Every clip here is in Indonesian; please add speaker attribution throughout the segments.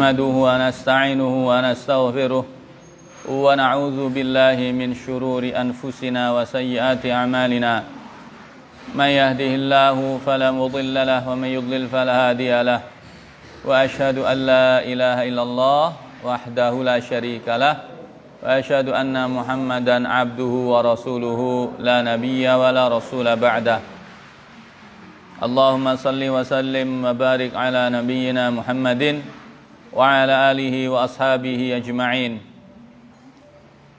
Speaker 1: نحمده ونستعينه ونستغفره ونعوذ بالله من شرور أنفسنا وسيئات أعمالنا من يهده الله فلا مضل له ومن يضلل فلا هادي له وأشهد أن لا إله إلا الله وحده لا شريك له وأشهد أن محمدا عبده ورسوله لا نبي ولا رسول بعده اللهم صل وسلم وبارك على نبينا محمد وعلى آله وأصحابه أجمعين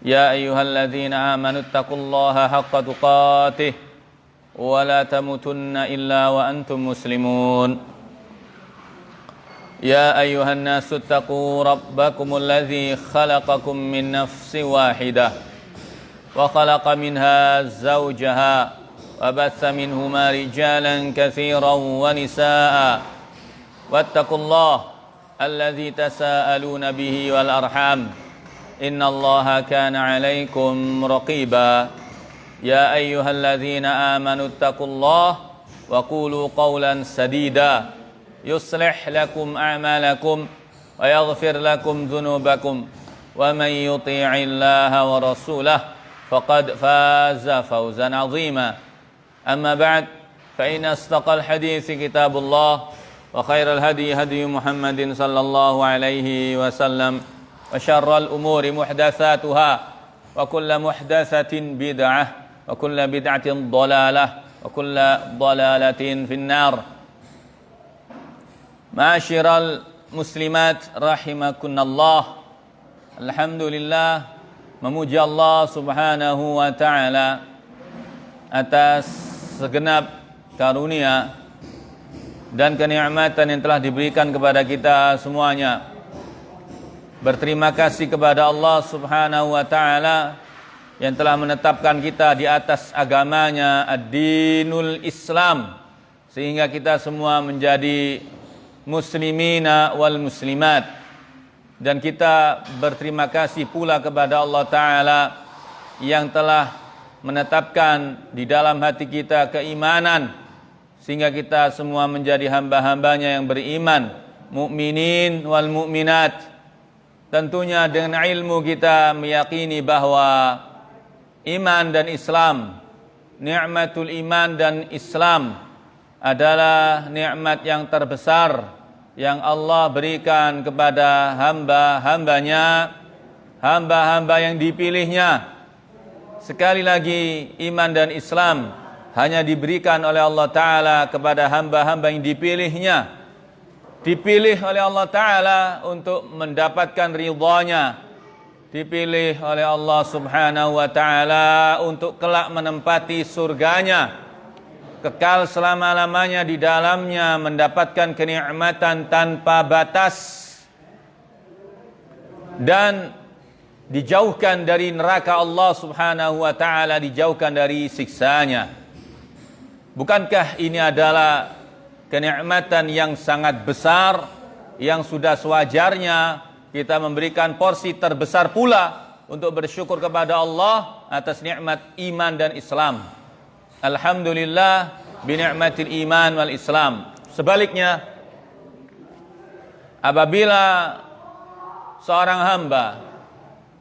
Speaker 1: يا أيها الذين آمنوا اتقوا الله حق تقاته ولا تموتن إلا وأنتم مسلمون يا أيها الناس اتقوا ربكم الذي خلقكم من نفس واحدة وخلق منها زوجها وبث منهما رجالا كثيرا ونساء واتقوا الله الذي تساءلون به والأرحام إن الله كان عليكم رقيبا يا أيها الذين آمنوا اتقوا الله وقولوا قولا سديدا يصلح لكم أعمالكم ويغفر لكم ذنوبكم ومن يطيع الله ورسوله فقد فاز فوزا عظيما أما بعد فإن أصدق الحديث كتاب الله وخير الهدي هدي محمد صلى الله عليه وسلم وشر الأمور محدثاتها وكل محدثة بدعة وكل بدعة ضلالة وكل ضلالة في النار Ma'asyiral muslimat rahimakunallah. Alhamdulillah, memuji Allah Subhanahu wa taala atas segenap karunia dan kenikmatan yang telah diberikan kepada kita semuanya. Berterima kasih kepada Allah Subhanahu wa taala yang telah menetapkan kita di atas agamanya ad-dinul Islam, sehingga kita semua menjadi muslimina wal muslimat. Dan kita berterima kasih pula kepada Allah Ta'ala yang telah menetapkan di dalam hati kita keimanan, sehingga kita semua menjadi hamba-hambanya yang beriman, mukminin wal mukminat. Tentunya dengan ilmu kita meyakini bahwa iman dan Islam, nikmatul iman dan Islam adalah nikmat yang terbesar yang Allah berikan kepada hamba-hambanya, hamba-hamba yang dipilihnya. Sekali lagi, iman dan Islam hanya diberikan oleh Allah Ta'ala kepada hamba-hamba yang dipilihnya. Dipilih oleh Allah Ta'ala untuk mendapatkan ridhanya, dipilih oleh Allah Subhanahu wa Ta'ala untuk kelak menempati surganya, kekal selama-lamanya di dalamnya, mendapatkan kenikmatan tanpa batas dan dijauhkan dari neraka Allah Subhanahu wa taala, dijauhkan dari siksanya. Bukankah ini adalah kenikmatan yang sangat besar yang sudah sewajarnya kita memberikan porsi terbesar pula untuk bersyukur kepada Allah atas nikmat iman dan Islam. Alhamdulillah bini'matil iman wal Islam. Sebaliknya, apabila seorang hamba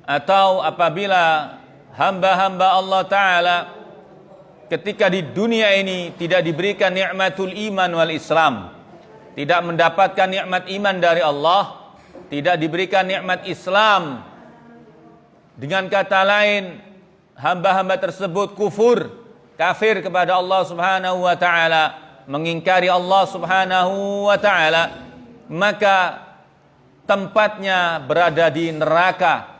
Speaker 1: atau apabila hamba-hamba Allah Ta'ala ketika di dunia ini tidak diberikan nikmatul iman wal Islam, tidak mendapatkan nikmat iman dari Allah, tidak diberikan nikmat Islam, dengan kata lain hamba-hamba tersebut kufur, kafir kepada Allah Subhanahu wa taala, mengingkari Allah Subhanahu wa taala, maka tempatnya berada di neraka.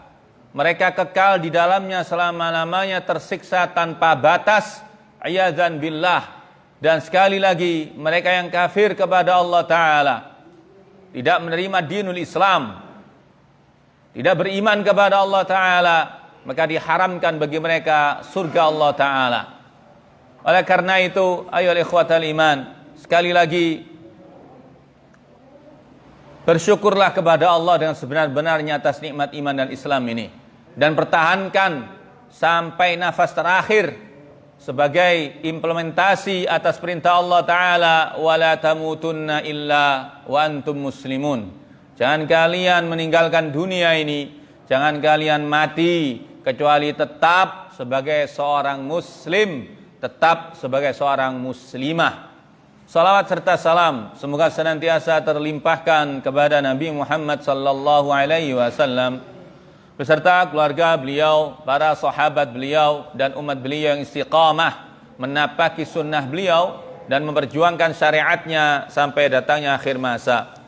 Speaker 1: Mereka kekal di dalamnya selama-lamanya, tersiksa tanpa batas, a'yadzan billah. Dan sekali lagi, mereka yang kafir kepada Allah Ta'ala, tidak menerima dinul Islam, tidak beriman kepada Allah Ta'ala, maka diharamkan bagi mereka surga Allah Ta'ala. Oleh karena itu, ayolah ikhwatal iman, sekali lagi bersyukurlah kepada Allah dengan sebenar-benarnya atas nikmat iman dan Islam ini, dan pertahankan sampai nafas terakhir sebagai implementasi atas perintah Allah Ta'ala, wala tamutunna illa wa antum muslimun. Jangan kalian meninggalkan dunia ini, jangan kalian mati kecuali tetap sebagai seorang muslim, tetap sebagai seorang muslimah. Salawat serta salam semoga senantiasa terlimpahkan kepada Nabi Muhammad sallallahu alaihi wasallam beserta keluarga beliau, para sahabat beliau dan umat beliau yang istiqamah menapaki sunnah beliau dan memperjuangkan syariatnya sampai datangnya akhir masa.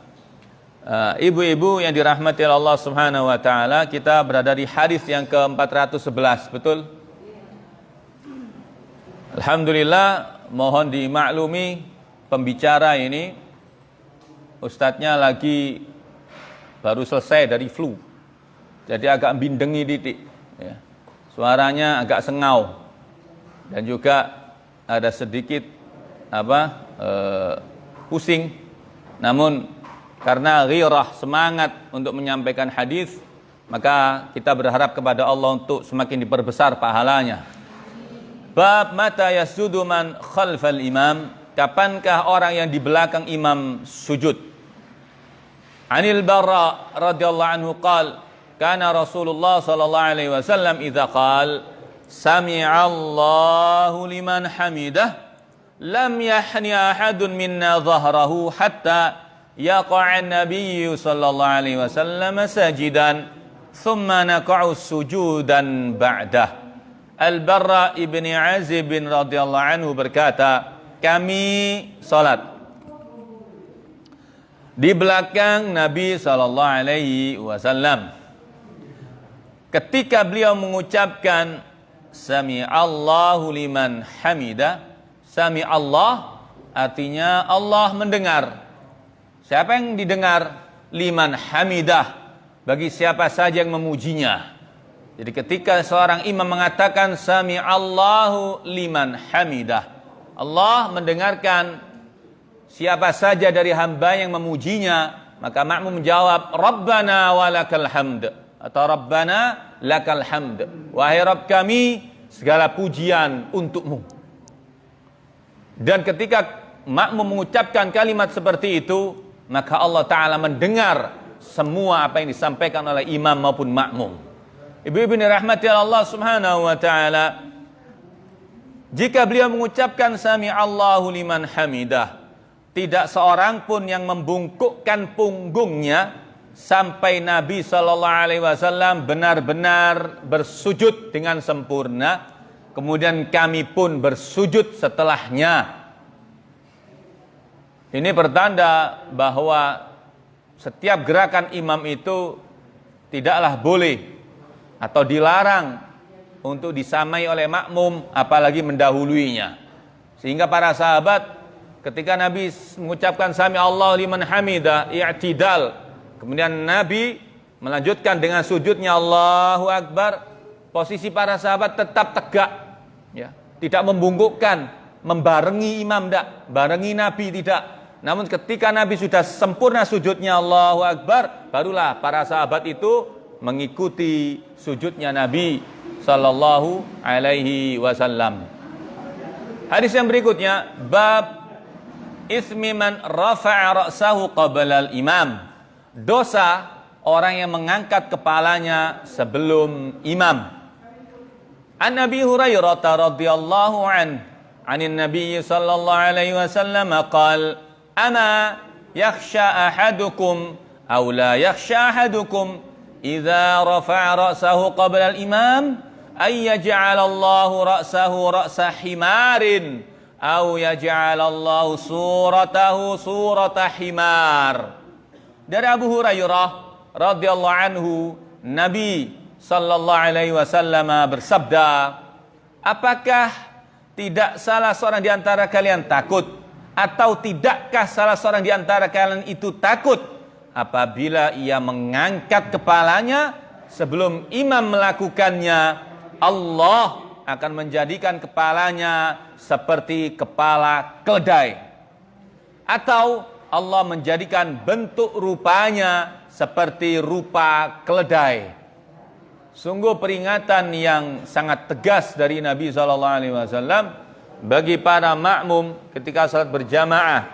Speaker 1: Ibu-ibu yang dirahmati Allah Subhanahu wa taala, kita berada di hadis yang ke-411, betul? Alhamdulillah, mohon dimaklumi pembicara ini ustadznya lagi baru selesai dari flu. Jadi agak bindengi titik ya. Suaranya agak sengau dan juga ada sedikit pusing. Namun karena ghirah, semangat untuk menyampaikan hadis, maka kita berharap kepada Allah untuk semakin diperbesar pahalanya. Bab mata yasjudu man khalfal imam, kapankah orang yang di belakang imam sujud? Anil Barra radhiyallahu anhu qala kana Rasulullah sallallahu alaihi wasallam idza qala sami'allahu liman hamidah lam yahni ahadun minna dhahrahu hatta yaqa'a an-nabiy sallallahu alaihi wasallam sajidan thumma naqa'u sujudan ba'dah. Al-Barra ibni Azib bin radhiyallahu anhu berkata, kami salat di belakang Nabi sallallahu alaihi wasallam. Ketika beliau mengucapkan Sami Allahu liman hamida, Sami Allah artinya Allah mendengar. Siapa yang didengar? Liman hamidah, bagi siapa saja yang memujinya. Jadi ketika seorang imam mengatakan Sami Allahu liman hamidah, Allah mendengarkan siapa saja dari hamba yang memujinya, maka makmum menjawab Rabbana walakal hamd atau Rabbana lakal hamd, wahai Rabb kami segala pujian untukmu. Dan ketika makmum mengucapkan kalimat seperti itu, maka Allah Ta'ala mendengar semua apa yang disampaikan oleh imam maupun makmum. Ibu-ibu dirahmati Allah Subhanahu wa Ta'ala, jika beliau mengucapkan Sami Allahu liman hamidah, tidak seorang pun yang membungkukkan punggungnya sampai Nabi sallallahu alaihi wasallam benar-benar bersujud dengan sempurna, kemudian kami pun bersujud setelahnya. Ini pertanda bahwa setiap gerakan imam itu tidaklah boleh atau dilarang untuk disamai oleh makmum, apalagi mendahuluinya. Sehingga para sahabat ketika Nabi mengucapkan Sami Allah liman hamidah, i'tidal, kemudian Nabi melanjutkan dengan sujudnya Allahu Akbar, posisi para sahabat tetap tegak ya, tidak membungkukkan, membarengi imam tidak, barengi Nabi tidak. Namun ketika Nabi sudah sempurna sujudnya Allahu Akbar, barulah para sahabat itu mengikuti sujudnya Nabi sallallahu alaihi wasallam. Hadis yang berikutnya, bab ismi man rafa'a ra'sahu qabla al-imam, dosa orang yang mengangkat kepalanya sebelum imam. An Nabi Hurairah radhiyallahu anin Nabi sallallahu alaihi wasallam qala ama yakhsha ahadukum aw la yakhsha ahadukum idza rafa'a ra'sahu qabla al-imam ay yaj'alallahu ra'sahu ra'sa himarin aw yaj'alallahu suratahu surata himar. Dari Abu Hurairah radhiyallahu anhu, Nabi sallallahu alaihi wasallam bersabda, apakah tidak salah seorang di antara kalian takut, atau tidakkah salah seorang di antara kalian itu takut apabila ia mengangkat kepalanya sebelum imam melakukannya, Allah akan menjadikan kepalanya seperti kepala keledai, atau Allah menjadikan bentuk rupanya seperti rupa keledai. Sungguh peringatan yang sangat tegas dari Nabi SAW bagi para makmum ketika salat berjamaah.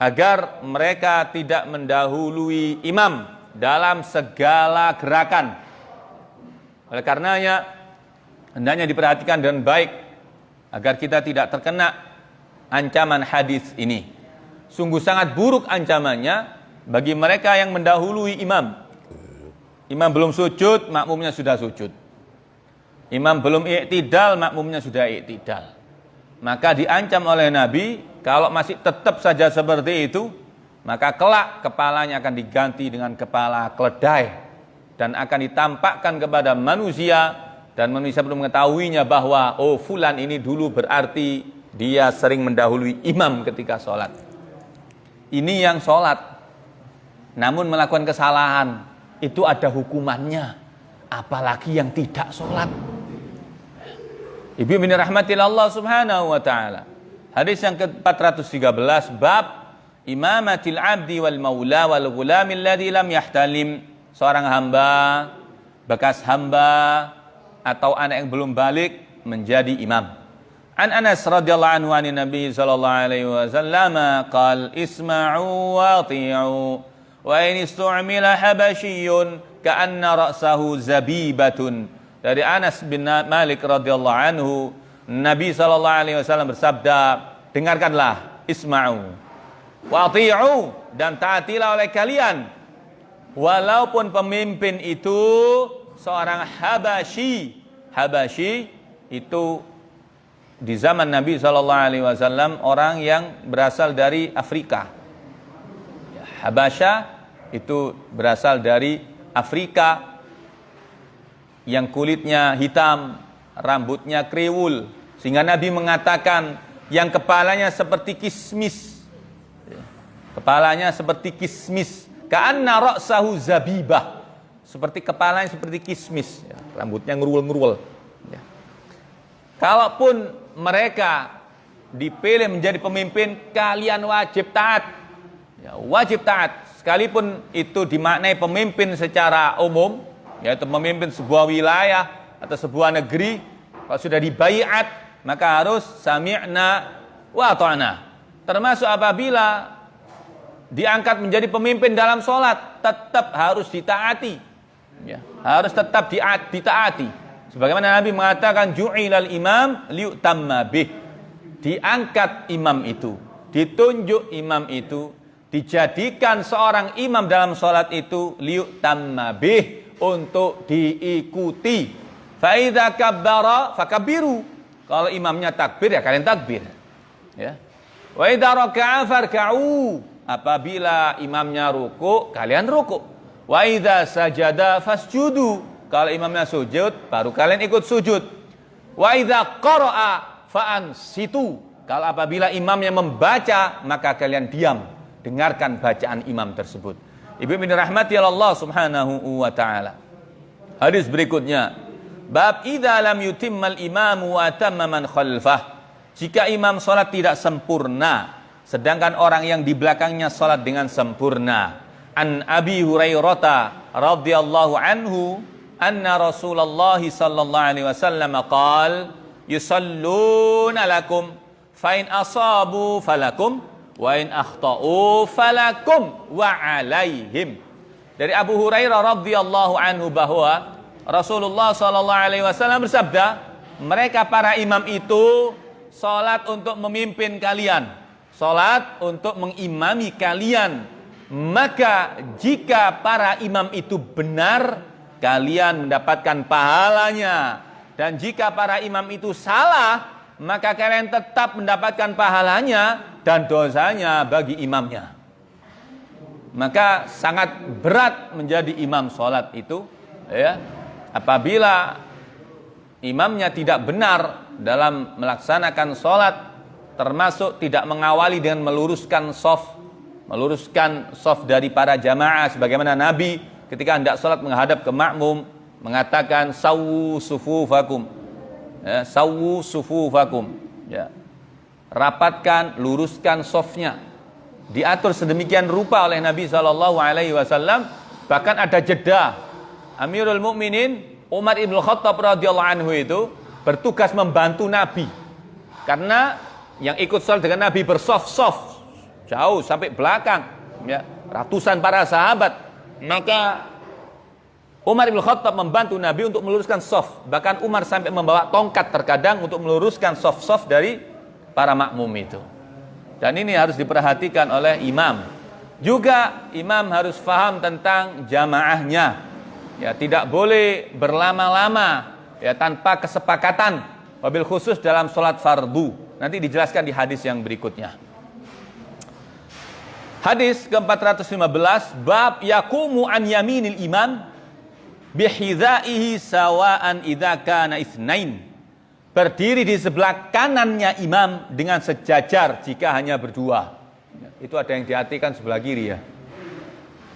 Speaker 1: agar mereka tidak mendahului imam dalam segala gerakan. Oleh karenanya hendaknya diperhatikan dengan baik agar kita tidak terkena ancaman hadis ini. Sungguh sangat buruk ancamannya bagi mereka yang mendahului imam. Imam belum sujud, makmumnya sudah sujud. Imam belum i'tidal, makmumnya sudah i'tidal. Maka diancam oleh Nabi, kalau masih tetap saja seperti itu, maka kelak kepalanya akan diganti dengan kepala keledai dan akan ditampakkan kepada manusia, dan manusia belum mengetahuinya bahwa oh fulan ini dulu berarti dia sering mendahului imam ketika sholat. Ini yang sholat namun melakukan kesalahan, itu ada hukumannya, apalagi yang tidak sholat. Ibu bin rahmatil Allah subhanahu wa ta'ala. Hadis yang ke-413, bab imamatil abdi wal maula wal ghulamil ladzi lam yahtalim. Seorang hamba, bekas hamba atau anak yang belum balik menjadi imam. An Anas radhiyallahu anhu anin Nabi sallallahu alaihi wasallam qala isma'u wa ati'u wa in istu'mila habasyun ka'anna ra'sahu zabibatun. Dari Anas bin Malik radhiyallahu anhu, Nabi sallallahu alaihi wasallam bersabda, dengarkanlah, isma'u wa ati'u, dan taatilah oleh kalian, walaupun pemimpin itu seorang Habasyi. Habasyi itu di zaman Nabi sallallahu alaihi wasallam orang yang berasal dari Afrika. Habasya itu berasal dari Afrika, yang kulitnya hitam, rambutnya kriwul, sehingga Nabi mengatakan yang kepalanya seperti kismis. Kepalanya seperti kismis. Ka'anna ra'sahu zabibah. Seperti kepalanya seperti kismis, ya, rambutnya ngerul-ngerul. Ya. Kalaupun mereka dipilih menjadi pemimpin, kalian wajib taat. Ya, wajib taat. Sekalipun itu dimaknai pemimpin secara umum, yaitu memimpin sebuah wilayah atau sebuah negeri, kalau sudah dibaiat maka harus sami'na wa ata'na. Termasuk apabila diangkat menjadi pemimpin dalam sholat, tetap harus ditaati, ya, harus tetap ditaati. Sebagaimana Nabi mengatakan ju'ilal imam liyutamma bih. Diangkat imam itu, ditunjuk imam itu, dijadikan seorang imam dalam sholat itu liyutamma bih, untuk diikuti. Fa idza kabbara fakabbiru. Kalau imamnya takbir ya kalian takbir. Ya. Wa idza raka'a farka'u. Apabila imamnya ruku, kalian ruku. Wa idza sajada fasjudu. Kalau imamnya sujud, baru kalian ikut sujud. Wa idza qara'a fa'ansitu. Kalau apabila imamnya membaca, maka kalian diam, dengarkan bacaan imam tersebut. Ibu bin rahmati Allah subhanahu wa ta'ala. Hadis berikutnya, bab idza lam yutimmal imamu wa atamma man khalfah. Jika imam salat tidak sempurna, sedangkan orang yang di belakangnya salat dengan sempurna. An Abi Hurairah radhiyallahu anhu anna Rasulullah sallallahu alaihi wasallam qala yusalluna lakum fa in asabu falakum wa in akhta'u falakum wa alaihim. Dari Abu Hurairah radhiyallahu anhu bahwa Rasulullah sallallahu alaihi wasallam bersabda, mereka para imam itu salat untuk memimpin kalian, salat untuk mengimami kalian. Maka jika para imam itu benar, kalian mendapatkan pahalanya, dan jika para imam itu salah, maka kalian tetap mendapatkan pahalanya dan dosanya bagi imamnya. Maka sangat berat menjadi imam sholat itu, ya, apabila imamnya tidak benar dalam melaksanakan sholat, termasuk tidak mengawali dengan meluruskan shaf dari para jamaah, sebagaimana Nabi ketika hendak sholat menghadap ke makmum mengatakan sawu sufufakum. Ya, sawu sufufakum, ya, rapatkan, luruskan sofnya, diatur sedemikian rupa oleh Nabi SAW. Bahkan ada jeda. Amirul Mukminin Umar ibn Khattab radhiyallahu anhu itu bertugas membantu Nabi, karena yang ikut sholat dengan Nabi bersof-sof jauh sampai belakang, ya, ratusan para sahabat. Maka Umar bin Khattab membantu Nabi untuk meluruskan shaf. Bahkan Umar sampai membawa tongkat terkadang untuk meluruskan shaf-shaf dari para makmum itu. Dan ini harus diperhatikan oleh imam. Juga imam harus faham tentang jamaahnya. Ya, tidak boleh berlama-lama ya tanpa kesepakatan, wabil khusus dalam sholat fardu. Nanti dijelaskan di hadis yang berikutnya. Hadis ke-415, bab yaqumu an yaminil imam bihidaihi sawaan idza kana itsnain. Berdiri di sebelah kanannya imam dengan sejajar jika hanya berdua. Itu ada yang diartikan sebelah kiri ya.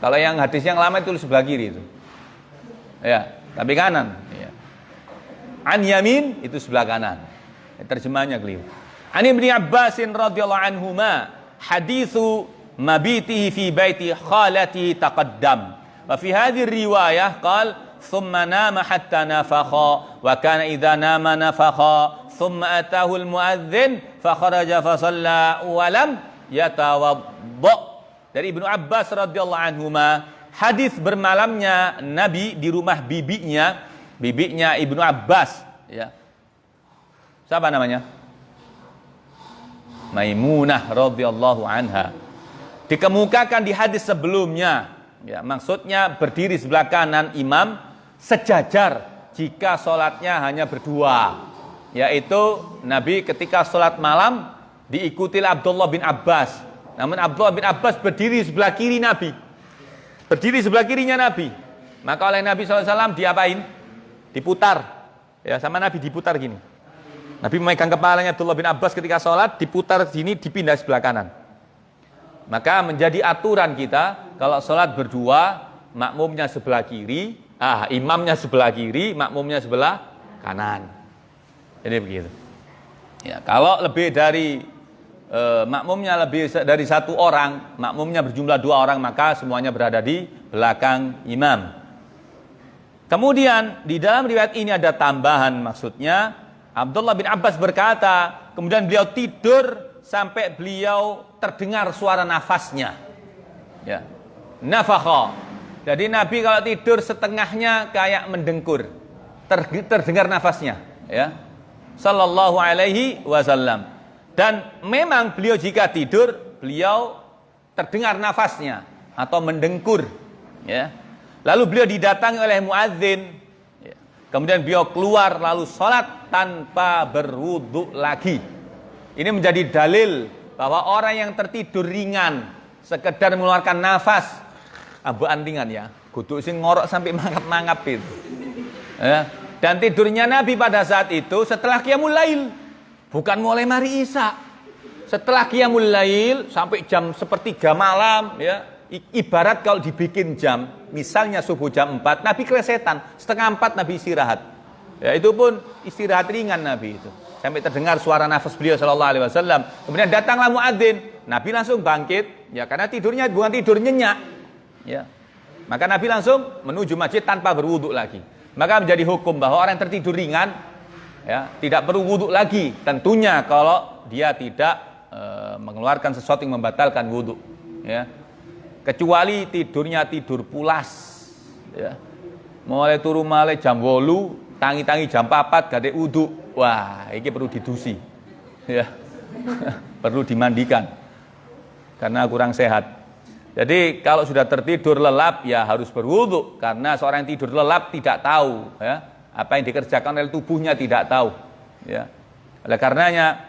Speaker 1: Kalau yang hadis yang lama itu sebelah kiri itu. Ya, tapi kanan ya. An yamin itu sebelah kanan. Terjemahnya keliru. An Ibnu Abbas radhiyallahu anhuma haditsu mabitihi fi baiti khalati taqaddam. Wa fi hadhihi riwayah qala thumma nama hatta nafakha wa kana idza nama nafakha thumma atahu al-muadzin fa kharaja fa shalla wa lam yatawadda. Dari Ibnu Abbas radhiyallahu anhuma, hadis bermalamnya Nabi di rumah bibinya Ibnu Abbas ya. Siapa namanya? Maimunah radhiyallahu anha. Dikemukakan di hadis sebelumnya ya, maksudnya berdiri sebelah kanan imam sejajar jika sholatnya hanya berdua, yaitu Nabi ketika sholat malam diikuti Abdullah bin Abbas. Namun Abdullah bin Abbas berdiri sebelah kiri Nabi, berdiri sebelah kirinya Nabi. Maka oleh Nabi SAW diapain? Diputar ya, sama Nabi diputar gini. Nabi memegang kepalanya Abdullah bin Abbas ketika sholat, diputar sini, dipindah sebelah kanan. Maka menjadi aturan kita kalau sholat berdua, makmumnya sebelah kiri, imamnya sebelah kiri, makmumnya sebelah kanan. Jadi begitu. Ya, kalau lebih dari makmumnya lebih dari satu orang, makmumnya berjumlah 2 orang, maka semuanya berada di belakang imam. Kemudian di dalam riwayat ini ada tambahan, maksudnya Abdullah bin Abbas berkata, kemudian beliau tidur sampai beliau terdengar suara nafasnya. Ya. Nafakha. Jadi Nabi kalau tidur setengahnya kayak mendengkur. Terdengar nafasnya, ya. Sallallahu alaihi wasallam. Dan memang beliau jika tidur, beliau terdengar nafasnya atau mendengkur, ya. Lalu beliau didatangi oleh muadzin. Ya. Kemudian beliau keluar lalu sholat tanpa berwudu lagi. Ini menjadi dalil bahwa orang yang tertidur ringan, sekedar mengeluarkan nafas, ambekan ringan ya, kudu sing ngorok sampai mangap-mangap itu. Ya. Dan tidurnya Nabi pada saat itu setelah qiyamul lail, bukan mulai mari isya. Setelah qiyamul lail sampai jam 1:03 malam, ya. Ibarat kalau dibikin jam, misalnya subuh jam 4, Nabi kelesetan, 3:30 Nabi istirahat. Ya, itu pun istirahat ringan Nabi itu. Sampai terdengar suara nafas beliau sallallahu alaihi wasallam. Kemudian datanglah muadzin, Nabi langsung bangkit, ya karena tidurnya bukan tidur nyenyak. Ya. Maka Nabi langsung menuju masjid tanpa berwudu lagi. Maka menjadi hukum bahwa orang yang tertidur ringan ya, tidak perlu wudu lagi. Tentunya kalau dia tidak mengeluarkan sesuatu yang membatalkan wudu, ya. Kecuali tidurnya tidur pulas, ya. Mulai turu malih jam 8, tangi-tangi jam 4 gak ada wudu. Wah, ini perlu didusi, ya, perlu dimandikan, karena kurang sehat. Jadi kalau sudah tertidur lelap, ya harus berwudu, karena seorang yang tidur lelap tidak tahu, ya, apa yang dikerjakan oleh tubuhnya tidak tahu, ya. Oleh karenanya,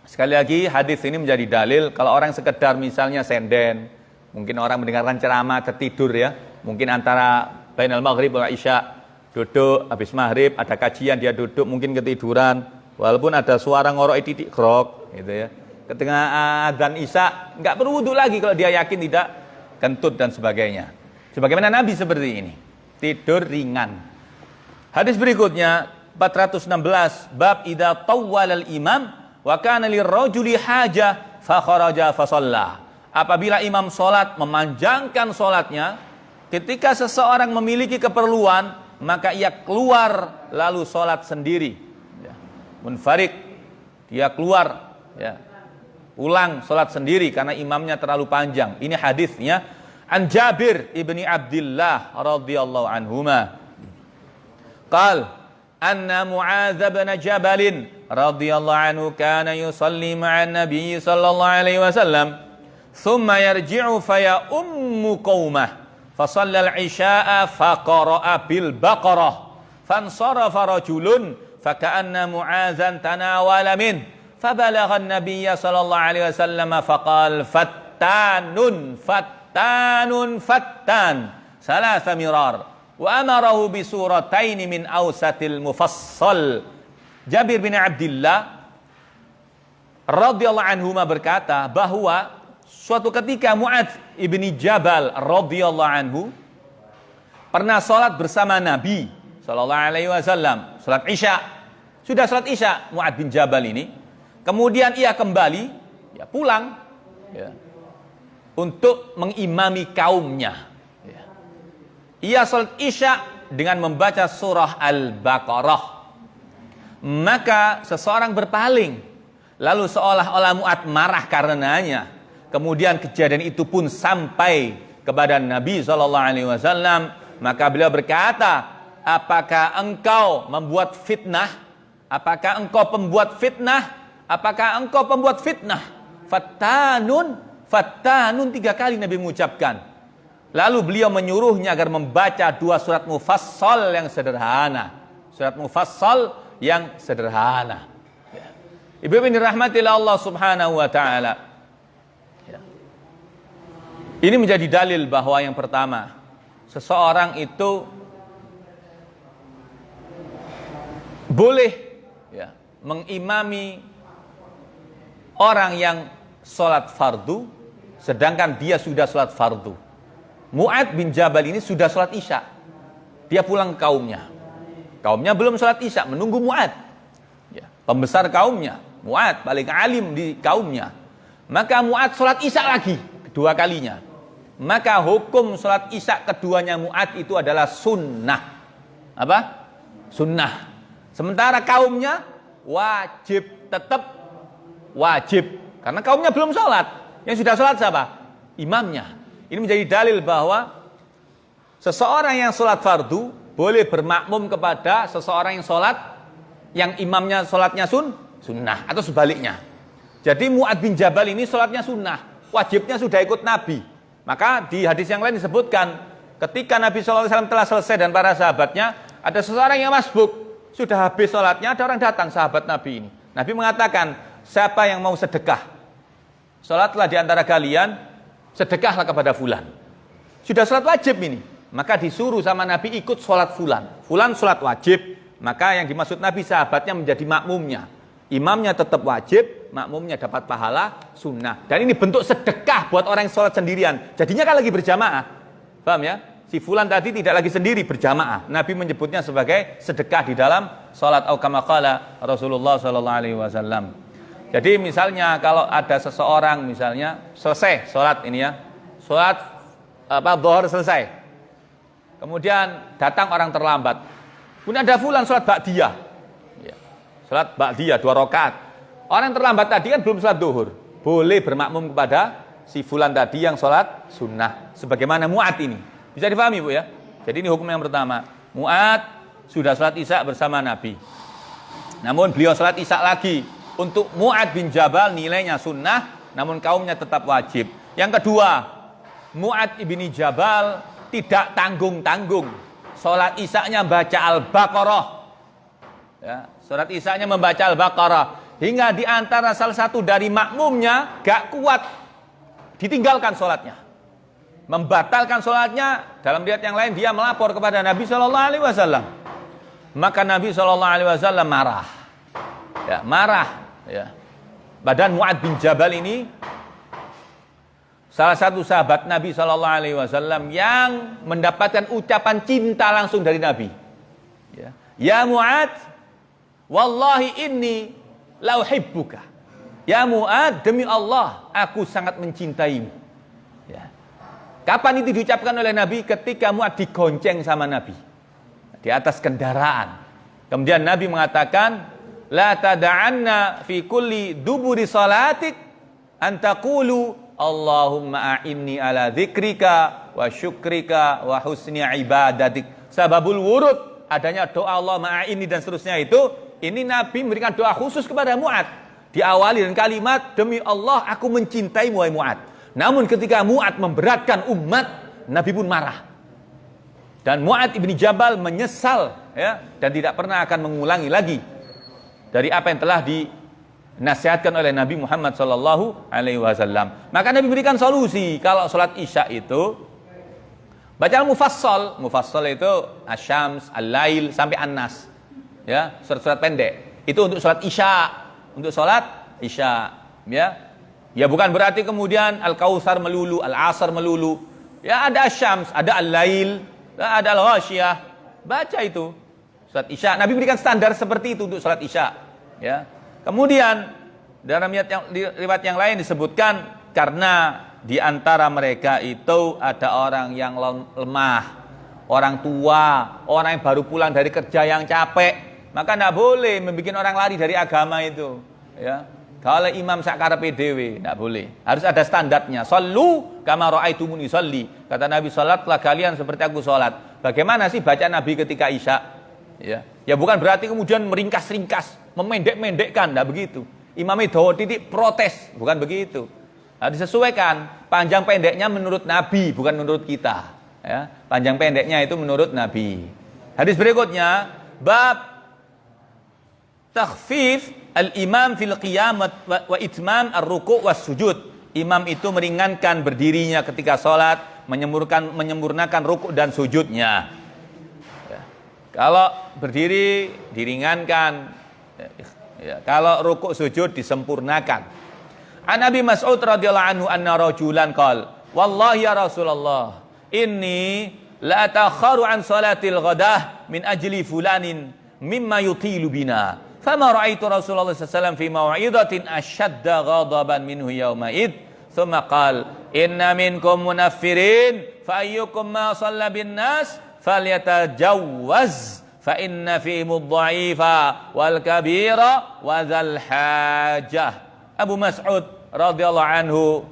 Speaker 1: sekali lagi hadis ini menjadi dalil kalau orang sekedar misalnya senden, mungkin orang mendengarkan ceramah tertidur ya, mungkin antara bainal maghrib wal isya. Duduk habis maghrib ada kajian dia duduk mungkin ketiduran walaupun ada suara ngorok titik krok gitu ya. Ketika adzan isya enggak perlu wudu lagi kalau dia yakin tidak kentut dan sebagainya. Sebagaimana Nabi seperti ini, tidur ringan. Hadis berikutnya 416, bab idza tawwala al-imam wa kana lirrajuli hajah fa kharaja fa shalla. Apabila imam salat memanjangkan salatnya, ketika seseorang memiliki keperluan maka ia keluar lalu sholat sendiri, ya. Munfarid, dia keluar, ya. pulang sholat sendiri karena imamnya terlalu panjang. Ini hadisnya an Jabir ibni Abdullah radhiyallahu anhuma. Qal anna Mu'adz bin Jabal radhiyallahu anhu kana yusalli ma'an nabiy sallallahu alaihi wasallam thumma yarji'u fa ya ummu qaumah fa shalla al-'isha'a fa qara'a bil baqarah fansarafa rajulun fa ka'anna Mu'adzan tanawala min fa balagha an-nabiy sallallahu alaihi wasallam fa qala fattanun salasa mirar wa amarahu bi suratayn min awsatil mufassal. Jabir bin Abdullah radhiyallahu anhuma berkata bahwa suatu ketika Mu'adz ibni Jabal radhiyallahu anhu pernah salat bersama Nabi sallallahu alaihi wasallam, salat Isya. Sudah salat Isya Mu'adz bin Jabal ini, kemudian ia kembali, ya pulang, ya, untuk mengimami kaumnya. Ia salat Isya dengan membaca surah Al-Baqarah. Maka seseorang berpaling, lalu seolah-olah Mu'adz marah karenanya. Kemudian kejadian itu pun sampai kepada Nabi SAW. Maka beliau berkata, apakah engkau membuat fitnah? Apakah engkau pembuat fitnah? Apakah engkau pembuat fitnah? Fattanun 3 kali Nabi mengucapkan. Lalu beliau menyuruhnya agar membaca 2 surat mufassal yang sederhana. Surat mufassal yang sederhana. Ya. Ibu bin rahmatillah Allah subhanahu wa ta'ala. Ya. Ini menjadi dalil bahwa yang pertama, seseorang itu boleh, ya, mengimami orang yang sholat fardu, sedangkan dia sudah sholat fardu. Mu'adz bin Jabal ini sudah sholat Isya. Dia pulang ke kaumnya. Kaumnya belum sholat Isya, menunggu Mu'adz. Ya, pembesar kaumnya, Mu'adz paling alim di kaumnya. Maka Mu'adz sholat Isya lagi, kedua kalinya. Maka hukum sholat Isya keduanya Mu'adz itu adalah sunnah. Apa? Sunnah. Sementara kaumnya wajib, tetap wajib. Karena kaumnya belum sholat. Yang sudah sholat siapa? Imamnya. Ini menjadi dalil bahwa seseorang yang sholat fardu boleh bermakmum kepada seseorang yang sholat, yang imamnya sholatnya sunnah, atau sebaliknya. Jadi Mu'adz bin Jabal ini sholatnya sunnah, wajibnya sudah ikut Nabi. Maka di hadis yang lain disebutkan, ketika Nabi SAW telah selesai dan para sahabatnya, ada seseorang yang masbuk, sudah habis sholatnya, ada orang datang, sahabat Nabi ini. Nabi mengatakan, siapa yang mau sedekah? Sholatlah di antara kalian, sedekahlah kepada fulan. Sudah sholat wajib ini. Maka disuruh sama Nabi ikut sholat fulan. Fulan sholat wajib. Maka yang dimaksud Nabi, sahabatnya menjadi makmumnya. Imamnya tetap wajib, makmumnya dapat pahala sunnah. Dan ini bentuk sedekah buat orang yang sholat sendirian. Jadinya kan lagi berjamaah. Paham ya? Si fulan tadi tidak lagi sendiri, berjamaah. Nabi menyebutnya sebagai sedekah di dalam sholat au kama qala Rasulullah SAW. Jadi misalnya kalau ada seseorang misalnya selesai sholat ini ya, sholat dhuhr selesai. Kemudian datang orang terlambat. Kemudian ada fulan sholat ba'diyah. Ya. Sholat ba'diyah 2 rakaat. Orang yang terlambat tadi kan belum sholat duhur. Boleh bermakmum kepada si fulan tadi yang sholat sunnah. Sebagaimana Mu'adz ini. Bisa dipahami Bu ya? Jadi ini hukum yang pertama. Mu'adz sudah sholat Isya bersama Nabi. Namun beliau sholat Isya lagi. Untuk Mu'adz bin Jabal nilainya sunnah. Namun kaumnya tetap wajib. Yang kedua, Mu'adz ibni Jabal tidak tanggung-tanggung. Sholat Isya'nya baca Al-Baqarah. Ya, sholat Isya'nya membaca Al-Baqarah. Hingga di antara salah satu dari makmumnya gak kuat. Ditinggalkan sholatnya. Membatalkan sholatnya. Dalam riwayat yang lain dia melapor kepada Nabi SAW. Maka Nabi SAW marah. Ya, marah. Ya. Badan Mu'adz bin Jabal ini salah satu sahabat Nabi SAW yang mendapatkan ucapan cinta langsung dari Nabi. Ya Mu'adz, wallahi inni la uhibbuka. Ya Mu'adz, demi Allah, aku sangat mencintaimu. Ya. Kapan itu diucapkan oleh Nabi? Ketika Mu'adz digonceng sama Nabi di atas kendaraan. Kemudian Nabi mengatakan, la tada'anna fi kulli duburi salatik antaqulu Allahumma a'inni ala dzikrika wa syukrika wa husni ibadatik. Sababul wurud, adanya doa Allah ma'a'inni dan seterusnya itu, ini Nabi memberikan doa khusus kepada Mu'ad. Diawali dengan kalimat, demi Allah aku mencintaimu wahai Mu'ad. Namun ketika Mu'ad memberatkan umat, Nabi pun marah. Dan Mu'ad ibni Jabal menyesal, ya, dan tidak pernah akan mengulangi lagi dari apa yang telah dinasihatkan oleh Nabi Muhammad sallallahu alaihi wasallam. Maka Nabi berikan solusi, kalau sholat Isya itu baca mufassal. Mufassal itu Asy-Syams, Al-Lail sampai An-Nas. Ya, surat-surat pendek. Itu untuk sholat Isya, untuk sholat Isya, ya. Ya bukan berarti kemudian Al-Kautsar melulu, Al-Asr melulu. Ya ada Asy-Syams, ada Al-Lail, ada Al-Ghasyiyah. Baca itu sholat Isya. Nabi berikan standar seperti itu untuk sholat Isya, ya. Kemudian dalam riwayat yang lain disebutkan karena di antara mereka itu ada orang yang lemah, orang tua, orang yang baru pulang dari kerja yang capek, maka tidak boleh membuat orang lari dari agama itu, ya. Kalau imam sakarepe dhewe tidak boleh, harus ada standarnya. Shallu kama raaitumuni sholli. Kata Nabi, salatlah kalian seperti aku salat. Bagaimana sih baca Nabi ketika Isya? Ya bukan berarti kemudian meringkas-ringkas, memendek-mendekkan, tidak begitu. Imam dawa titik protes, bukan begitu. Harus disesuaikan, panjang pendeknya menurut Nabi, bukan menurut kita, ya. Panjang pendeknya itu menurut Nabi. Hadis berikutnya, bab takhfif al-imam fil qiyam wa itmam ar-ruku' was sujud. Imam itu meringankan berdirinya ketika sholat, menyempurnakan rukuk dan sujudnya. Ya. Kalau berdiri diringankan, ya. Kalau rukuk sujud disempurnakan. An Abi Mas'ud radhiyallahu anhu anna rajulan qala, wallahi ya Rasulullah, inni la atakharu an salatil ghadah min ajli fulanin mimma yutilu bina. Fama ra'aitu Rasulullah sallallahu alaihi wasallam fi mau'izatin ashadda ghadaban minhu yawma id. Thumma qala, inna minkum munaffirin fa ayyukum ma shalla bin nas falyatajawwaz fa inna fihim ad-dha'ifa wal kabira wa dzal hajah. Abu Mas'ud radhiyallahu anhu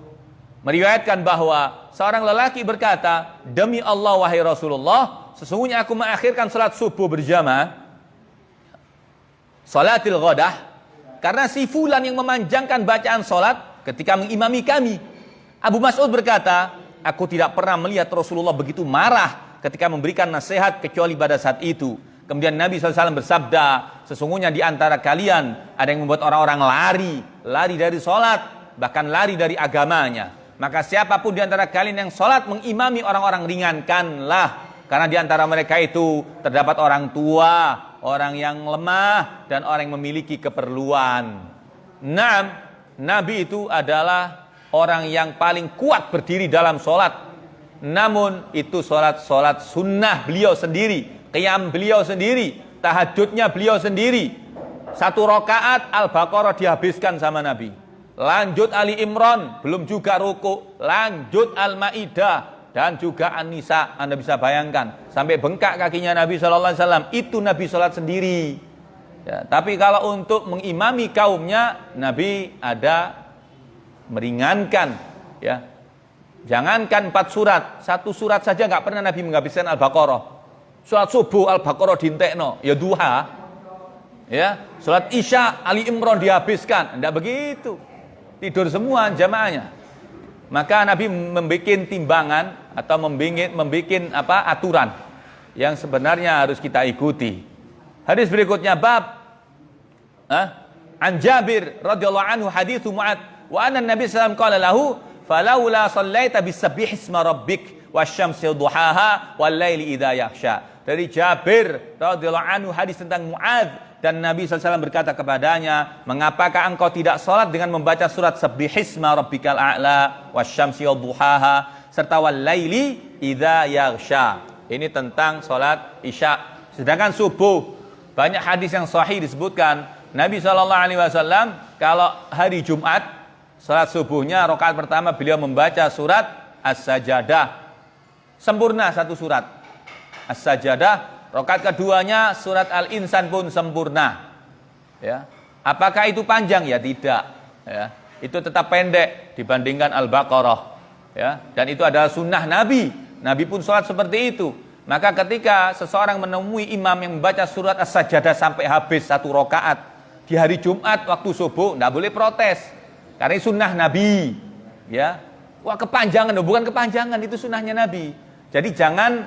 Speaker 1: meriwayatkan bahwa seorang lelaki berkata, demi Allah wahai Rasulullah, sesungguhnya aku mengakhirkan salat subuh berjamaah, salatil ghadah, karena si fulan yang memanjangkan bacaan salat ketika mengimami kami. Abu Mas'ud berkata, aku tidak pernah melihat Rasulullah begitu marah ketika memberikan nasihat kecuali pada saat itu. Kemudian Nabi SAW bersabda, sesungguhnya di antara kalian ada yang membuat orang-orang lari dari sholat, bahkan lari dari agamanya. Maka siapapun di antara kalian yang sholat mengimami orang-orang, ringankanlah. Karena di antara mereka itu terdapat orang tua, orang yang lemah, dan orang yang memiliki keperluan. Nabi itu adalah orang yang paling kuat berdiri dalam sholat. Namun itu sholat sunnah beliau sendiri, qiyam beliau sendiri, tahajudnya beliau sendiri. 1 rakaat Al-Baqarah dihabiskan sama Nabi. Lanjut Ali Imran, belum juga ruku. Lanjut Al-Maidah dan juga An-Nisa. Anda bisa bayangkan, sampai bengkak kakinya Nabi SAW. Itu Nabi sholat sendiri. Ya, tapi kalau untuk mengimami kaumnya, Nabi ada meringankan. Ya, jangankan 4 surat, 1 surat saja nggak pernah Nabi menghabiskan Al-Baqarah. Salat subuh Al-Baqarah dintekno, ya duha. Ya, salat Isya Ali Imran dihabiskan, enggak begitu. Tidur semua jamaahnya. Maka Nabi membuat timbangan atau membuat aturan yang sebenarnya harus kita ikuti. Hadis berikutnya bab an Jabir radhiyallahu anhu hadits Mu'ad wa anna Nabi sallallahu alaihi wasallam qala lahu falaula sallaita bisabbih isma rabbik wasyamsi duhaha wal laili idza yaghsha. Dari Jabir radhiyallahu anhu hadis tentang Mu'ad, dan Nabi SAW berkata kepadanya, mengapakah engkau tidak salat dengan membaca surat Sabbihisma Rabbikal A'la wasyamsi wadduhaha serta wal laili idza yaghsha. Ini tentang salat Isya. Sedangkan subuh, banyak hadis yang sahih disebutkan Nabi SAW kalau hari Jumat salat subuhnya rakaat pertama beliau membaca surat As-Sajadah, sempurna 1 surat As-Sajadah. Rakaat keduanya surat Al-Insan pun sempurna. Ya. Apakah itu panjang? Ya tidak. Ya. itu tetap pendek dibandingkan Al-Baqarah, ya. Dan itu adalah sunnah Nabi. Nabi pun sholat seperti itu. Maka ketika seseorang menemui imam yang membaca surat As-Sajdah sampai habis 1 rakaat di hari Jumat waktu subuh, tidak boleh protes. Karena itu sunnah Nabi, ya. Wah, kepanjangan, bukan kepanjangan, itu sunnahnya Nabi. Jadi jangan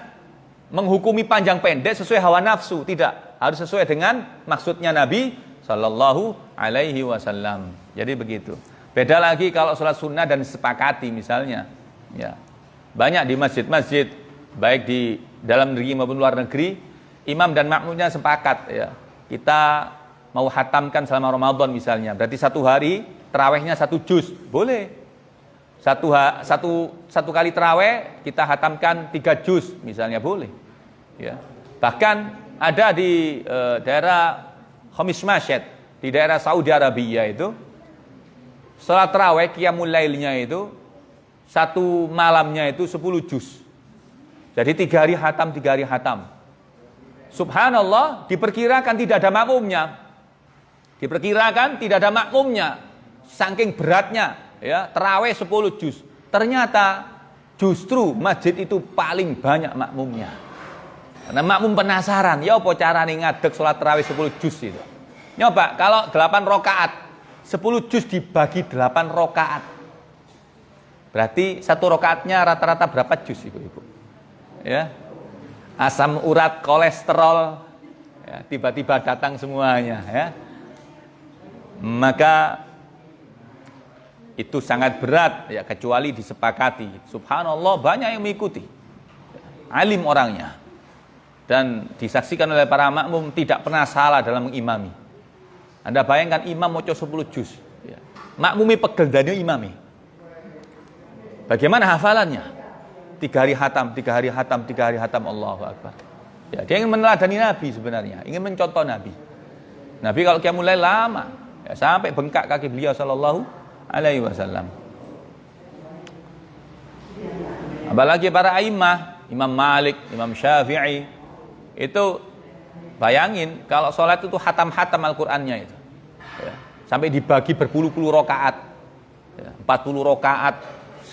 Speaker 1: menghukumi panjang pendek sesuai hawa nafsu, tidak. Harus sesuai dengan maksudnya Nabi Sallallahu Alaihi Wasallam. Jadi begitu. Beda lagi kalau sholat sunnah dan disepakati misalnya, ya. Banyak di masjid-masjid, baik di dalam negeri maupun luar negeri, imam dan makmumnya sepakat, ya. Kita mau hatamkan selama Ramadan misalnya, berarti 1 hari terawihnya 1 juz, boleh. Satu kali terawih kita hatamkan 3 juz misalnya, boleh, ya. Bahkan ada di daerah Khamis Masyad, di daerah Saudi Arabia itu, salat terawih qiyamul lailnya itu 1 malamnya itu 10 juz. Jadi 3 hari hatam, 3 hari hatam. Subhanallah, diperkirakan tidak ada makmumnya. Diperkirakan tidak ada makmumnya. Saking beratnya, ya, terawih 10 juz. Ternyata justru masjid itu paling banyak makmumnya. Karena makmum penasaran, ya apa carane ngadeg salat terawih 10 juz itu. Nyoba kalau 8 rakaat, 10 juz dibagi 8 rakaat. Berarti 1 rakaatnya rata-rata berapa juz, Ibu-ibu? Ya. Asam urat, kolesterol, ya, tiba-tiba datang semuanya, ya. Maka itu sangat berat, ya, kecuali disepakati. Subhanallah, banyak yang mengikuti, alim orangnya, dan disaksikan oleh para makmum tidak pernah salah dalam mengimami. Anda bayangkan imam mau 10 juz, ya. Makmumi pegel dan imami. Bagaimana hafalannya? 3 hari hatam, 3 hari hatam, 3 hari hatam, Allahu Akbar. Ya, dia ingin meneladani Nabi sebenarnya, ingin mencontoh Nabi. Nabi kalau qiyamul lail lama, ya, sampai bengkak kaki beliau Sallallahu Alaihi Wasallam. Apalagi para a'immah, Imam Malik, Imam Syafi'i, itu bayangin kalau sholat itu hatam-hatam Al-Qur'annya itu, ya, sampai dibagi berpuluh-puluh rakaat, ya, 40 rakaat,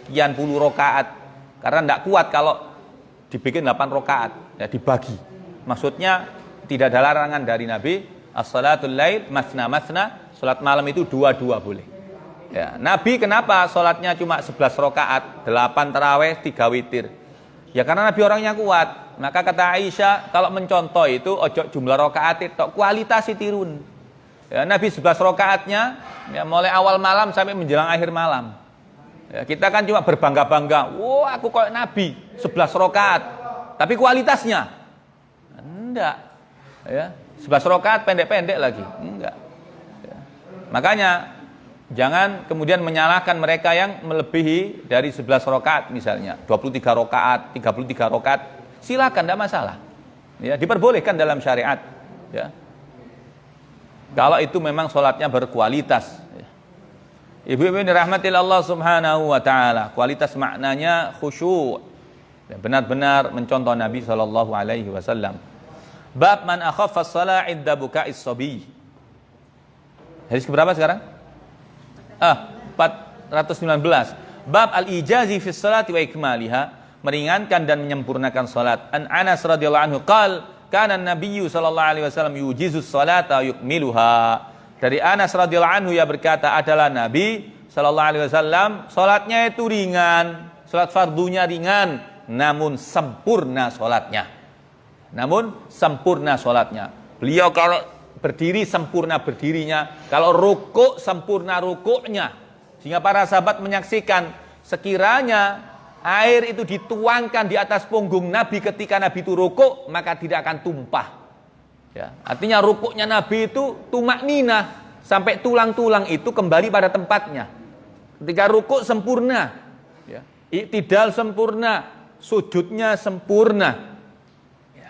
Speaker 1: sekian puluh rakaat. Karena tidak kuat kalau dibikin 8 rakaat, ya, dibagi. Maksudnya tidak ada larangan dari Nabi, as-salatul lail masna masna, salat malam itu 2-2 boleh. Ya, Nabi kenapa salatnya cuma 11 rakaat, 8 tarawih, 3 witir? Ya karena Nabi orangnya kuat. Maka kata Aisyah, kalau mencontoh itu ojo jumlah rakaat itu, kualitas turun. Ya, Nabi 11 rakaatnya, ya, mulai awal malam sampai menjelang akhir malam. Ya, kita kan cuma berbangga-bangga, wah aku kayak Nabi 11 rakaat, tapi kualitasnya enggak, ya, 11 rakaat pendek-pendek lagi, enggak, ya. Makanya jangan kemudian menyalahkan mereka yang melebihi dari 11 rakaat misalnya, 23 rakaat, 33 rakaat, silakan, enggak masalah, ya, diperbolehkan dalam syariat, ya, kalau itu memang sholatnya berkualitas. Ibu-ibu yang dirahmati Allah Subhanahu wa taala, kualitas maknanya khusyuk, benar-benar mencontoh Nabi sallallahu alaihi wasallam. Bab man akhaffa as-shalah 'inda buka'is sabi. Hadis keberapa sekarang? 419. Bab al-ijazi fi sholati wa ikmaliha, meringankan dan menyempurnakan salat. An Anas radhiyallahu anhu qala kana an-nabiyyu sallallahu alaihi wasallam yujizu as-salata yukmiluha. Dari Anas radhiyallahu anhu, ia berkata, adalah Nabi sallallahu alaihi wasallam salatnya itu ringan, salat fardunya ringan, namun sempurna salatnya. Namun sempurna salatnya. Beliau kalau berdiri sempurna berdirinya, kalau rukuk sempurna rukuknya. Sehingga para sahabat menyaksikan, sekiranya air itu dituangkan di atas punggung Nabi ketika Nabi itu rukuk, maka tidak akan tumpah. Ya, artinya rukuknya Nabi itu tumakninah, sampai tulang-tulang itu kembali pada tempatnya. Ketika rukuk sempurna, ya, i'tidal sempurna, sujudnya sempurna. Ya.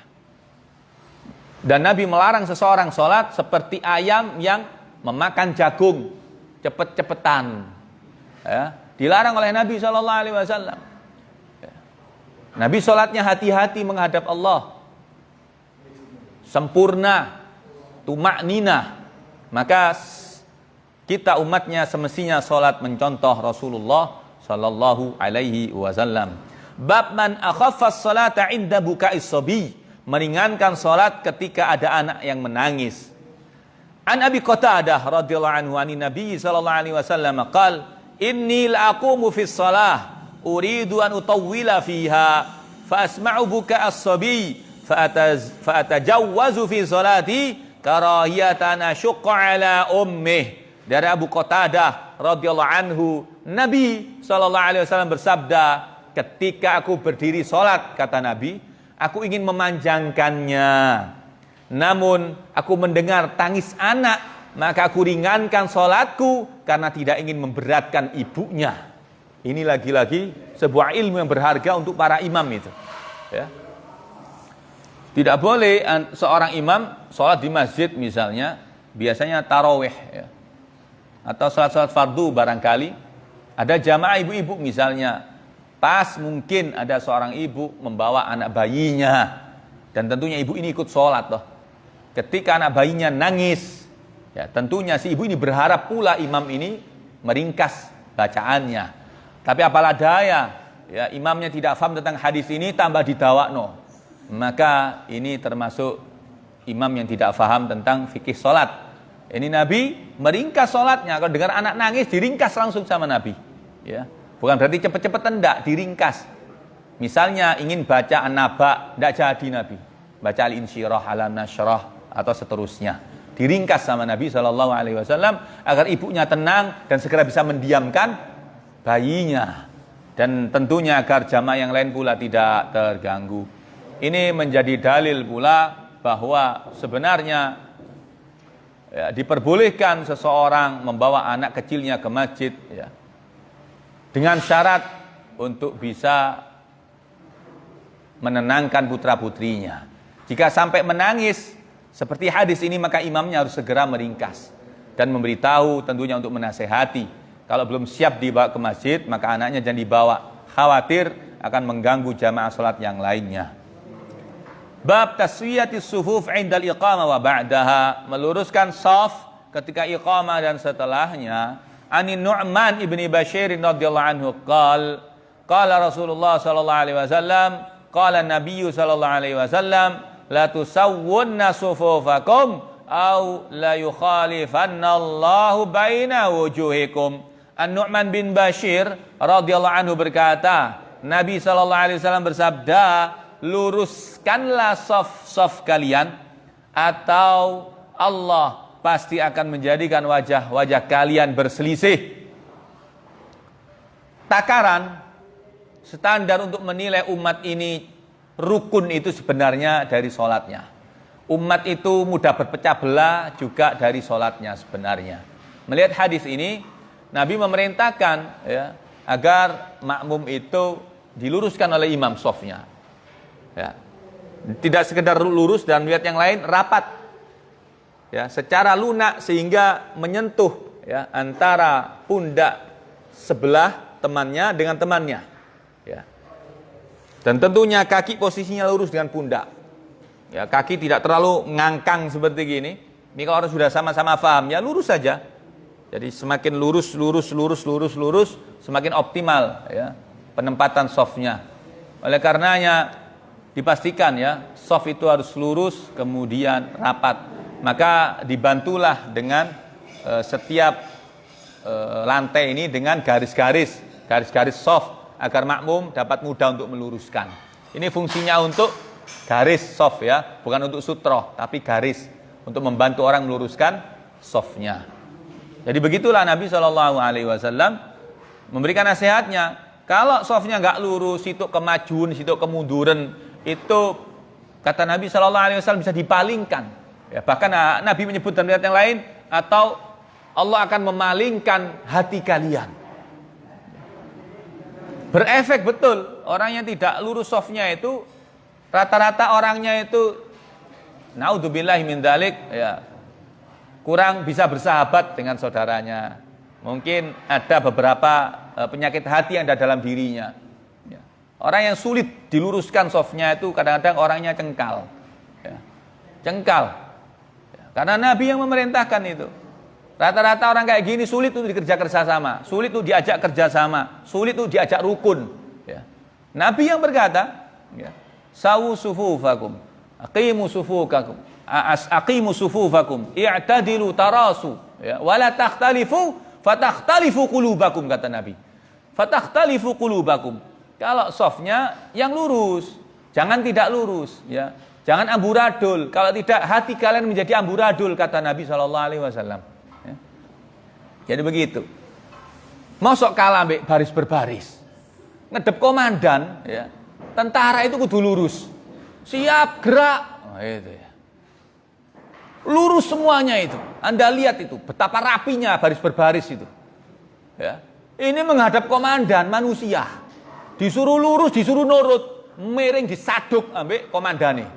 Speaker 1: Dan Nabi melarang seseorang sholat seperti ayam yang memakan jagung, cepet-cepetan. Ya, dilarang oleh Nabi SAW. Ya. Nabi sholatnya hati-hati menghadap Allah, sempurna, tumakninah. Maka kita umatnya semestinya salat mencontoh Rasulullah sallallahu alaihi wasallam. Bab man akhaffas salata 'inda buka'is sabi, meringankan salat ketika ada anak yang menangis. An Abi Qatadah radhiyallahu anhu anin Nabi sallallahu alaihi wasallam qala inni la'aqumu fis salah uridu an utawwila fiha fa asma'u buka'as sabi fa atajawwazu fi salati karahiyatan asyqa ala ummih. Dari Abu Qatadah radhiyallahu anhu, Nabi sallallahu alaihi wasallam bersabda, ketika aku berdiri salat, kata Nabi, aku ingin memanjangkannya. Namun aku mendengar tangis anak, maka aku ringankan salatku karena tidak ingin memberatkan ibunya. Ini lagi-lagi sebuah ilmu yang berharga untuk para imam itu. Ya. Tidak boleh seorang imam salat di masjid misalnya, biasanya tarawih ya. Atau salat-salat fardu barangkali ada jamaah ibu-ibu misalnya, pas mungkin ada seorang ibu membawa anak bayinya dan tentunya ibu ini ikut sholat loh. Ketika anak bayinya nangis, ya tentunya si ibu ini berharap pula imam ini meringkas bacaannya. Tapi apalah daya, ya imamnya tidak paham tentang hadis ini, tambah didawakno. Maka ini termasuk imam yang tidak paham tentang fikih sholat. Ini Nabi meringkas sholatnya. Kalau dengar anak nangis, diringkas langsung sama Nabi. Ya, bukan berarti cepet-cepet, enggak, diringkas. Misalnya ingin baca An-Naba, enggak jadi Nabi. Baca Al-Insyirah, Alam Nashrah, atau seterusnya. Diringkas sama Nabi SAW agar ibunya tenang dan segera bisa mendiamkan bayinya. Dan tentunya agar jamaah yang lain pula tidak terganggu. Ini menjadi dalil pula bahwa sebenarnya ya, diperbolehkan seseorang membawa anak kecilnya ke masjid ya, dengan syarat untuk bisa menenangkan putra-putrinya. Jika sampai menangis seperti hadis ini, maka imamnya harus segera meringkas dan memberitahu tentunya untuk menasehati. Kalau belum siap dibawa ke masjid, maka anaknya jangan dibawa. Khawatir akan mengganggu jamaah salat yang lainnya. Bab taswiyatis sufuf 'indal iqamah wa ba'daha, meluruskan shaf ketika iqamah dan setelahnya. Ani Nu'man ibni Bashir radhiyallahu anhu qala Rasulullah sallallahu alaihi wasallam, qala Nabi sallallahu alaihi wasallam, la tusawwunna sufufakum aw la yukhalifanna Allahu baina wujuhikum. An Nu'man bin Bashir radhiyallahu anhu berkata, Nabi sallallahu alaihi wasallam bersabda, luruskanlah saf-saf kalian atau Allah pasti akan menjadikan wajah-wajah kalian berselisih. Takaran standar untuk menilai umat ini rukun itu sebenarnya dari sholatnya. Umat itu mudah berpecah belah juga dari sholatnya sebenarnya. Melihat hadis ini, Nabi memerintahkan ya, agar makmum itu diluruskan oleh imam shafnya. Ya. Tidak sekedar lurus dan lihat yang lain rapat ya, secara lunak sehingga menyentuh ya, antara pundak sebelah temannya dengan temannya ya. Dan tentunya kaki posisinya lurus dengan pundak ya, kaki tidak terlalu ngangkang seperti gini. Ini kalau orang sudah sama-sama paham ya lurus saja. Jadi semakin lurus semakin optimal ya, penempatan shafnya. Oleh karenanya dipastikan ya, shaf itu harus lurus kemudian rapat. Maka dibantulah dengan setiap lantai ini dengan garis-garis shaf agar makmum dapat mudah untuk meluruskan. Ini fungsinya untuk garis shaf ya, bukan untuk sutroh, tapi garis untuk membantu orang meluruskan shafnya. Jadi begitulah Nabi SAW memberikan nasihatnya. Kalau shafnya nggak lurus, situ kemajuan, situ kemunduran, itu kata Nabi SAW bisa dipalingkan ya, bahkan Nabi menyebut dalam riwayat yang lain, atau Allah akan memalingkan hati kalian. Berefek betul. Orang yang tidak lurus shafnya itu rata-rata orangnya itu naudzubillahi min dzalik ya, kurang bisa bersahabat dengan saudaranya. Mungkin ada beberapa penyakit hati yang ada dalam dirinya. Orang yang sulit diluruskan shafnya itu kadang-kadang orangnya cengkal. Ya. Cengkal. Ya. Karena Nabi yang memerintahkan itu. Rata-rata orang kayak gini sulit untuk dikerja kerjasama, sulit untuk diajak kerjasama, sulit untuk diajak rukun. Ya. Nabi yang berkata, ya, sawu sufufakum, aqimu sufufakum, aqimu sufufakum, i'tadilu tarasu, ya, wala takhtalifu, fatakhtalifu qulubakum, kata Nabi. Fatakhtalifu qulubakum. Kalau softnya yang lurus, jangan tidak lurus, ya. Jangan amburadul. Kalau tidak, hati kalian menjadi amburadul, kata Nabi SAW. Jadi begitu. Mosok kalah ambek baris berbaris. Ngedep komandan, ya. Tentara itu kudu lurus. Siap gerak. Oh, itu ya. Lurus semuanya itu. Anda lihat itu betapa rapinya baris berbaris itu. Ya. Ini menghadap komandan manusia. Disuruh lurus, disuruh nurut, miring disaduk ambek komandane.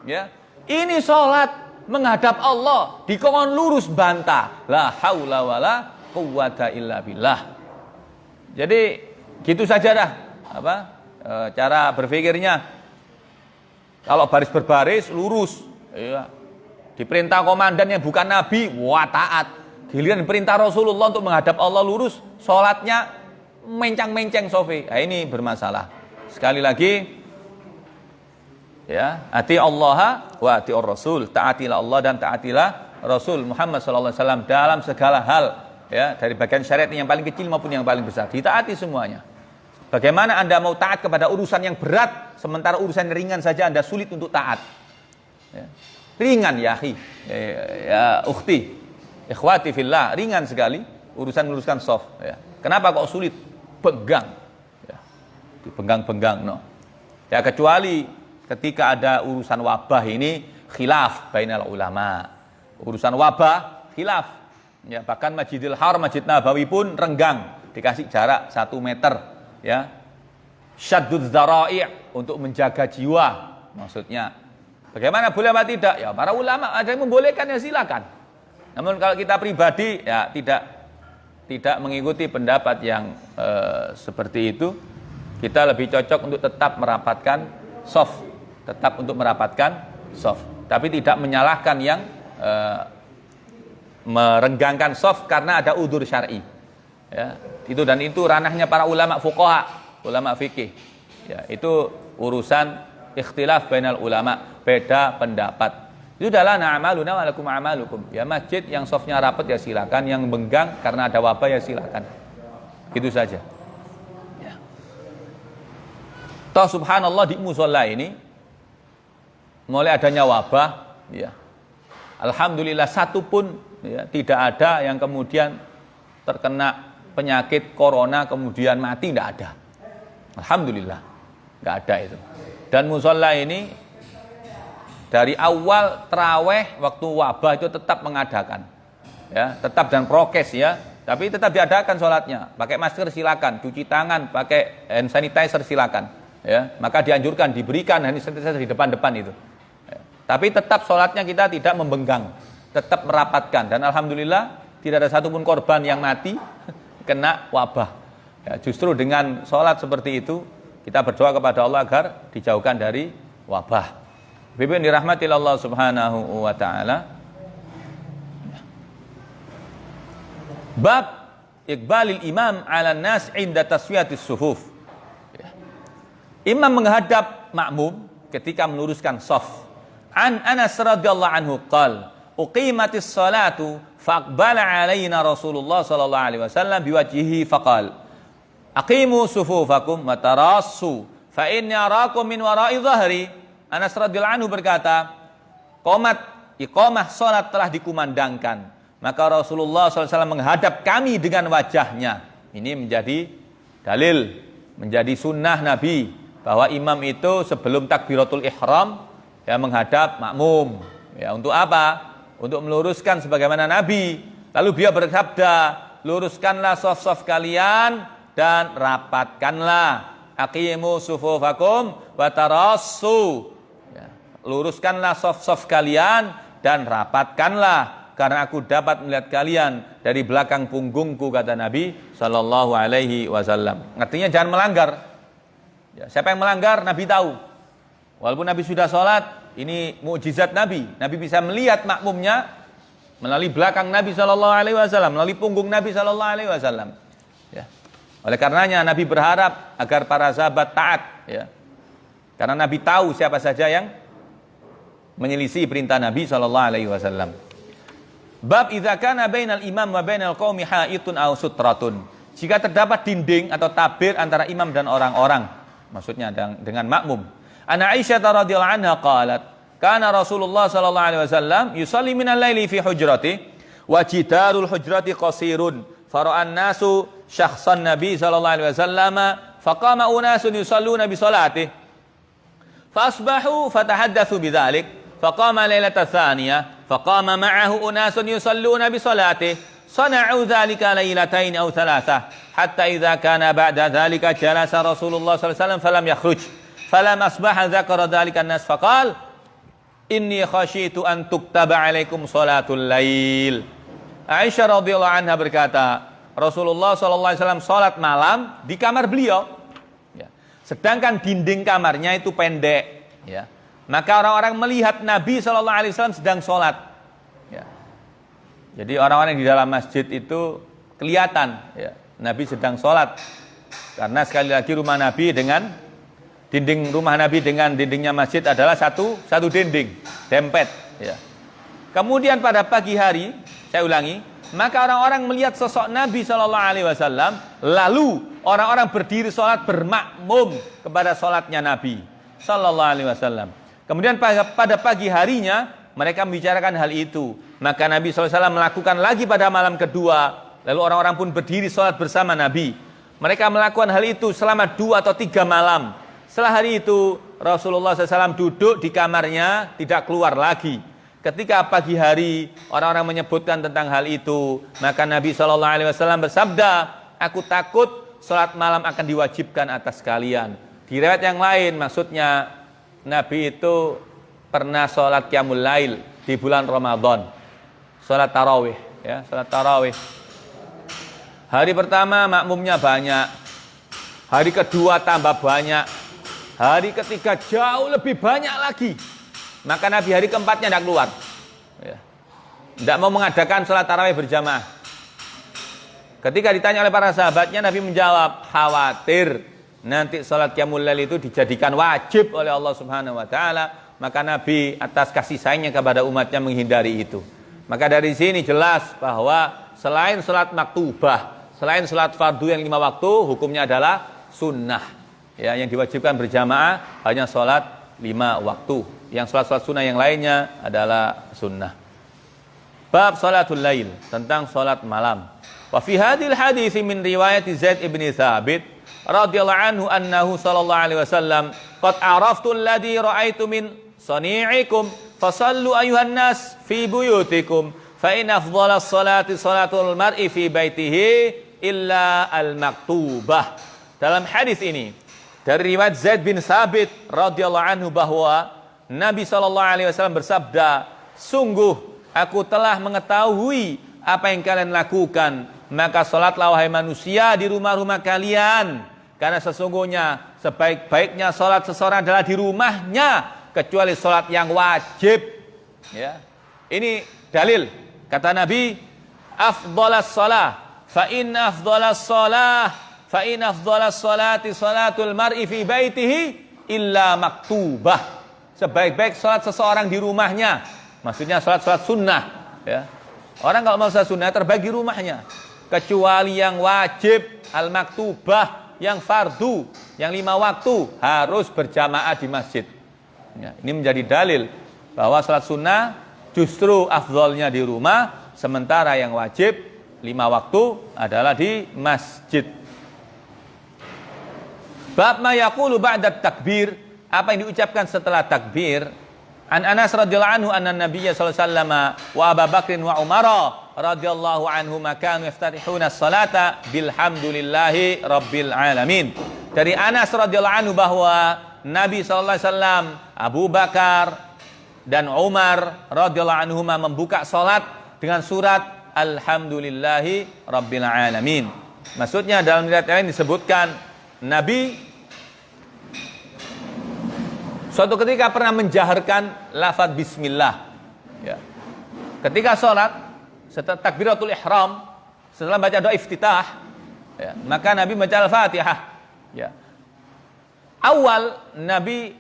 Speaker 1: Ya. Ini sholat menghadap Allah, dikongkon lurus bantah. La haula wala quwwata illa billah. Jadi gitu saja dah cara berpikirnya. Kalau baris berbaris lurus, ya. Diperintah komandan yang bukan nabi, wah taat. Giliran perintah Rasulullah untuk menghadap Allah lurus, sholatnya mencang-menceng sofi. Nah, ini bermasalah. Sekali lagi, ya, ati Allah wa ati Rasul, taatilah Allah dan taatilah Rasul Muhammad SAW dalam segala hal, ya, dari bagian syariat yang paling kecil maupun yang paling besar, ditaati semuanya. Bagaimana Anda mau taat kepada urusan yang berat, sementara urusan ringan saja Anda sulit untuk taat? Ya. Ringan ya akhi, ya ukhti, ikhwati fillah, ringan sekali urusan meluruskan soft. Ya. Kenapa kok sulit? Penggang, ya. Dipenggang-penggang, no. Ya, kecuali ketika ada urusan wabah ini khilaf bainal ulama. Urusan wabah khilaf. Ya, bahkan Masjidil Haram, Masjid Nabawi pun renggang, dikasih jarak 1 meter, ya. Syaddud dzara'i' untuk menjaga jiwa maksudnya. Bagaimana boleh apa tidak? Ya, para ulama ada yang membolehkan, ya silakan. Namun kalau kita pribadi, ya tidak mengikuti pendapat yang seperti itu. Kita lebih cocok untuk tetap merapatkan soft, tetap untuk merapatkan soft, tapi tidak menyalahkan yang merenggangkan soft karena ada udzur syar'i. Ya, itu dan itu ranahnya para ulama fuqaha, ulama fikih. Ya, itu urusan ikhtilaf bainal ulama, beda pendapat. Itu adalah na'amaluna wa lakum a'malukum. Ya, masjid yang softnya rapat ya silakan, yang benggang karena ada wabah ya silakan. Gitu saja. Ya. Toh subhanallah di musola ini mulai adanya wabah, ya. Alhamdulillah satu pun, ya, tidak ada yang kemudian terkena penyakit corona kemudian mati, tidak ada. Alhamdulillah, nggak ada itu. Dan musola ini dari awal terawih waktu wabah itu tetap mengadakan, ya, tetap dan prokes, ya, tapi tetap diadakan sholatnya. Pakai masker silakan, cuci tangan, pakai hand sanitizer silakan, ya. Maka dianjurkan diberikan hand sanitizer di depan-depan itu. Ya. Tapi tetap sholatnya kita tidak membenggang, tetap merapatkan. Dan alhamdulillah tidak ada satupun korban yang mati kena wabah. Ya, justru dengan sholat seperti itu kita berdoa kepada Allah agar dijauhkan dari wabah. Bibi dirahmati Allah Subhanahu wa taala. Bab iqbalil imam 'ala nas 'inda taswiyatis sufuf. Imam menghadap makmum ketika meluruskan shaf. An Anas radhiyallahu anhu qala, uqimatis salatu faqbala 'alaina Rasulullah sallallahu alaihi wasallam biwajhihi faqala, aqimu sufufakum wa tarassu fa inni arakum min wara'i dhahri. Anas radhiyallahu anhu berkata, iqamah salat telah dikumandangkan, maka Rasulullah SAW menghadap kami dengan wajahnya. Ini menjadi dalil, menjadi sunnah Nabi bahwa imam itu sebelum takbiratul ihram, ya, menghadap makmum. Ya, untuk apa? Untuk meluruskan sebagaimana Nabi. Lalu beliau bersabda, luruskanlah shaf-shaf kalian dan rapatkanlah. Aqimu sufufakum wa tarassu. Ya, luruskanlah shaf-shaf kalian dan rapatkanlah, karena aku dapat melihat kalian dari belakang punggungku, kata Nabi sallallahu alaihi wasallam. Artinya jangan melanggar. Ya, siapa yang melanggar Nabi tahu. Walaupun Nabi sudah sholat, ini mukjizat Nabi. Nabi bisa melihat makmumnya melalui belakang Nabi sallallahu alaihi wasallam, melalui punggung Nabi sallallahu alaihi wasallam. Ya. Oleh karenanya Nabi berharap agar para sahabat taat, ya. Karena Nabi tahu siapa saja yang menyelisih perintah Nabi sallallahu alaihi wasallam. Bab idza kana bainal imam wa bainal qaumi haitun aw sutratun. Jika terdapat dinding atau tabir antara imam dan orang-orang, maksudnya dengan makmum. Ana Aisyah radhiyallahu anha qalat, kana Rasulullah sallallahu alaihi wasallam yusalli minal laili fi hujrati wa jidarul hujrati qasirun. Fara'an nasu syakhsan Nabi sallallahu alaihi wasallam faqama unasun yusalluna bi salatihi. Fasbahu fatahaddatsu bidzalik. Faqama lailata tsaniyah faqama ma'ahu unasun yusalluna bi salatihi. Sana'u dzalika lailatain aw thalathah hatta idza kana ba'da dzalika jalasa Rasulullah sallallahu alaihi wasallam falam yakhruj. Falam asbaha dzakara dzalika an-nas faqala inni khasyitu an tuktaba alaikum salatul lail. Aisyah radhiyallahu anha berkata, Rasulullah sallallahu alaihi wasallam salat malam di kamar beliau. Ya. Sedangkan dinding kamarnya itu pendek, ya. Maka orang-orang melihat Nabi sallallahu alaihi wasallam sedang salat. Ya. Jadi orang-orang di dalam masjid itu kelihatan, ya, Nabi sedang salat. Karena sekali lagi rumah Nabi dengan dinding rumah Nabi dengan dindingnya masjid adalah satu dinding, dempet. Ya. Kemudian pada pagi hari, saya ulangi, maka orang-orang melihat sosok Nabi Shallallahu Alaihi Wasallam, lalu orang-orang berdiri sholat bermakmum kepada sholatnya Nabi Shallallahu Alaihi Wasallam. Kemudian pada pagi harinya mereka membicarakan hal itu, maka Nabi SAW melakukan lagi pada malam kedua, lalu orang-orang pun berdiri sholat bersama Nabi. Mereka melakukan hal itu selama 2 atau 3 malam. Setelah hari itu Rasulullah SAW duduk di kamarnya, tidak keluar lagi. Ketika pagi hari orang-orang menyebutkan tentang hal itu, maka Nabi SAW bersabda, aku takut sholat malam akan diwajibkan atas kalian. Di riwayat yang lain maksudnya Nabi itu pernah sholat qiyamul lail di bulan Ramadan, sholat tarawih, ya, sholat tarawih. Hari pertama makmumnya banyak, hari kedua tambah banyak, hari ketiga jauh lebih banyak lagi. Maka Nabi hari keempatnya tidak keluar, ya. Tidak mau mengadakan sholat tarawih berjamaah. Ketika ditanya oleh para sahabatnya, Nabi menjawab, khawatir nanti sholat qiyamul lail itu dijadikan wajib oleh Allah Subhanahu Wa Taala. Maka Nabi atas kasih sayangnya kepada umatnya menghindari itu. Maka dari sini jelas bahwa selain sholat maktubah, selain sholat fardu yang 5 waktu, hukumnya adalah sunnah. Ya, yang diwajibkan berjamaah hanya sholat 5 waktu. Yang sholat sunnah yang lainnya adalah sunnah. Bab sholatul lail, tentang sholat malam. Wa fi hadhil hadits min riwayat Zaid ibn Thabit radhiyallahu anhu annahu sallallahu alaihi wasallam qad araftu alladhi ra'aitu min sani'ikum fasallu ayuhan nas fi buyutikum fa in afdhalas salati salatul mar'i fi baitihi illa al-maktubah. Dalam hadis ini dari riwayat Zaid bin Thabit radhiyallahu anhu bahwa Nabi SAW bersabda, sungguh aku telah mengetahui apa yang kalian lakukan, maka salatlah wahai manusia di rumah-rumah kalian, karena sesungguhnya sebaik-baiknya salat seseorang adalah di rumahnya, kecuali salat yang wajib. Ya. Ini dalil kata Nabi, afdhalas shalah fa in afdhalas shalah fa in afdhalas salati salatul mar'i fi baitihi illa maktubah. Sebaik-baik salat seseorang di rumahnya, maksudnya salat sunnah, ya. Orang kalau mau salat sunnah terbaik di rumahnya, kecuali yang wajib al-maktubah, yang fardu, yang 5 waktu harus berjamaah di masjid. Ya, ini menjadi dalil bahwa salat sunnah justru afdhalnya di rumah, sementara yang wajib 5 waktu adalah di masjid. Bab ma yaqulu ba'da takbir, apa yang diucapkan setelah takbir. An Anas radhiyallahu anhu anna Nabiyya sallallahu alaihi wasallam wa Abu Bakr wa Umar radhiyallahu anhum kanu yaftatihuna as-salata bilhamdulillahi rabbil alamin. Dari Anas radhiyallahu anhu bahwa Nabi sallallahu alaihi wasallam, Abu Bakar dan Umar radhiyallahu anhuma membuka salat dengan surat alhamdulillahi rabbil alamin. Maksudnya dalam riwayat lain disebutkan Nabi suatu ketika pernah menjaharkan lafaz bismillah, ya. Ketika sholat setelah takbiratul ihram, setelah baca doa iftitah, ya, maka Nabi baca Al-Fatihah. Ya. Awal Nabi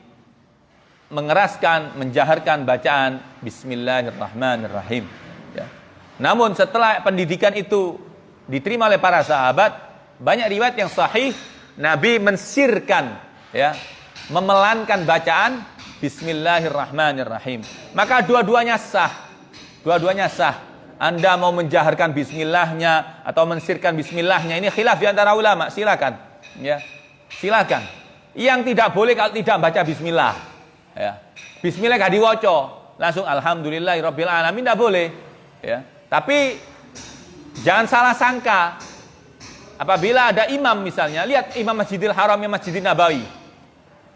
Speaker 1: mengeraskan, menjaharkan bacaan Bismillahirrahmanirrahim. Ya. Namun setelah pendidikan itu diterima oleh para sahabat, banyak riwayat yang sahih Nabi mensirkan, ya, memelankan bacaan Bismillahirrahmanirrahim. Maka dua-duanya sah. Dua-duanya sah. Anda mau menjaharkan bismillahnya atau mensirkan bismillahnya, ini khilaf di antara ulama, silakan. Ya. Silakan. Yang tidak boleh kalau tidak baca bismillah. Ya. Bismillah gak diwoco, langsung alhamdulillahirabbil alamin, tidak boleh. Ya. Tapi jangan salah sangka. Apabila ada imam misalnya, lihat imam Masjidil Haram, yang Masjidil Nabawi,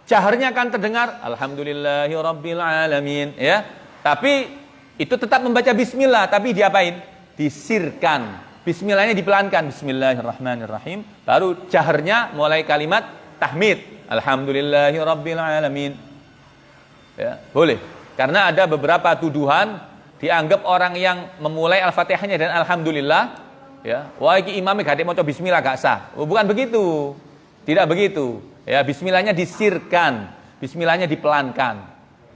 Speaker 1: jaharnya akan terdengar alhamdulillahirabbil alamin, ya. Tapi itu tetap membaca bismillah, tapi diapain? Disirkan. Bismillahnya dipelankan, bismillahirrahmanirrahim. Baru jaharnya mulai kalimat tahmid, alhamdulillahirabbil alamin. Ya, boleh. Karena ada beberapa tuduhan dianggap orang yang memulai Al-Fatihahnya dan alhamdulillah, ya, wah iki imamnya gak maca bismillah gak sah. Oh, bukan begitu. Tidak begitu. Ya, bismillahnya disirkan, bismillahnya dipelankan.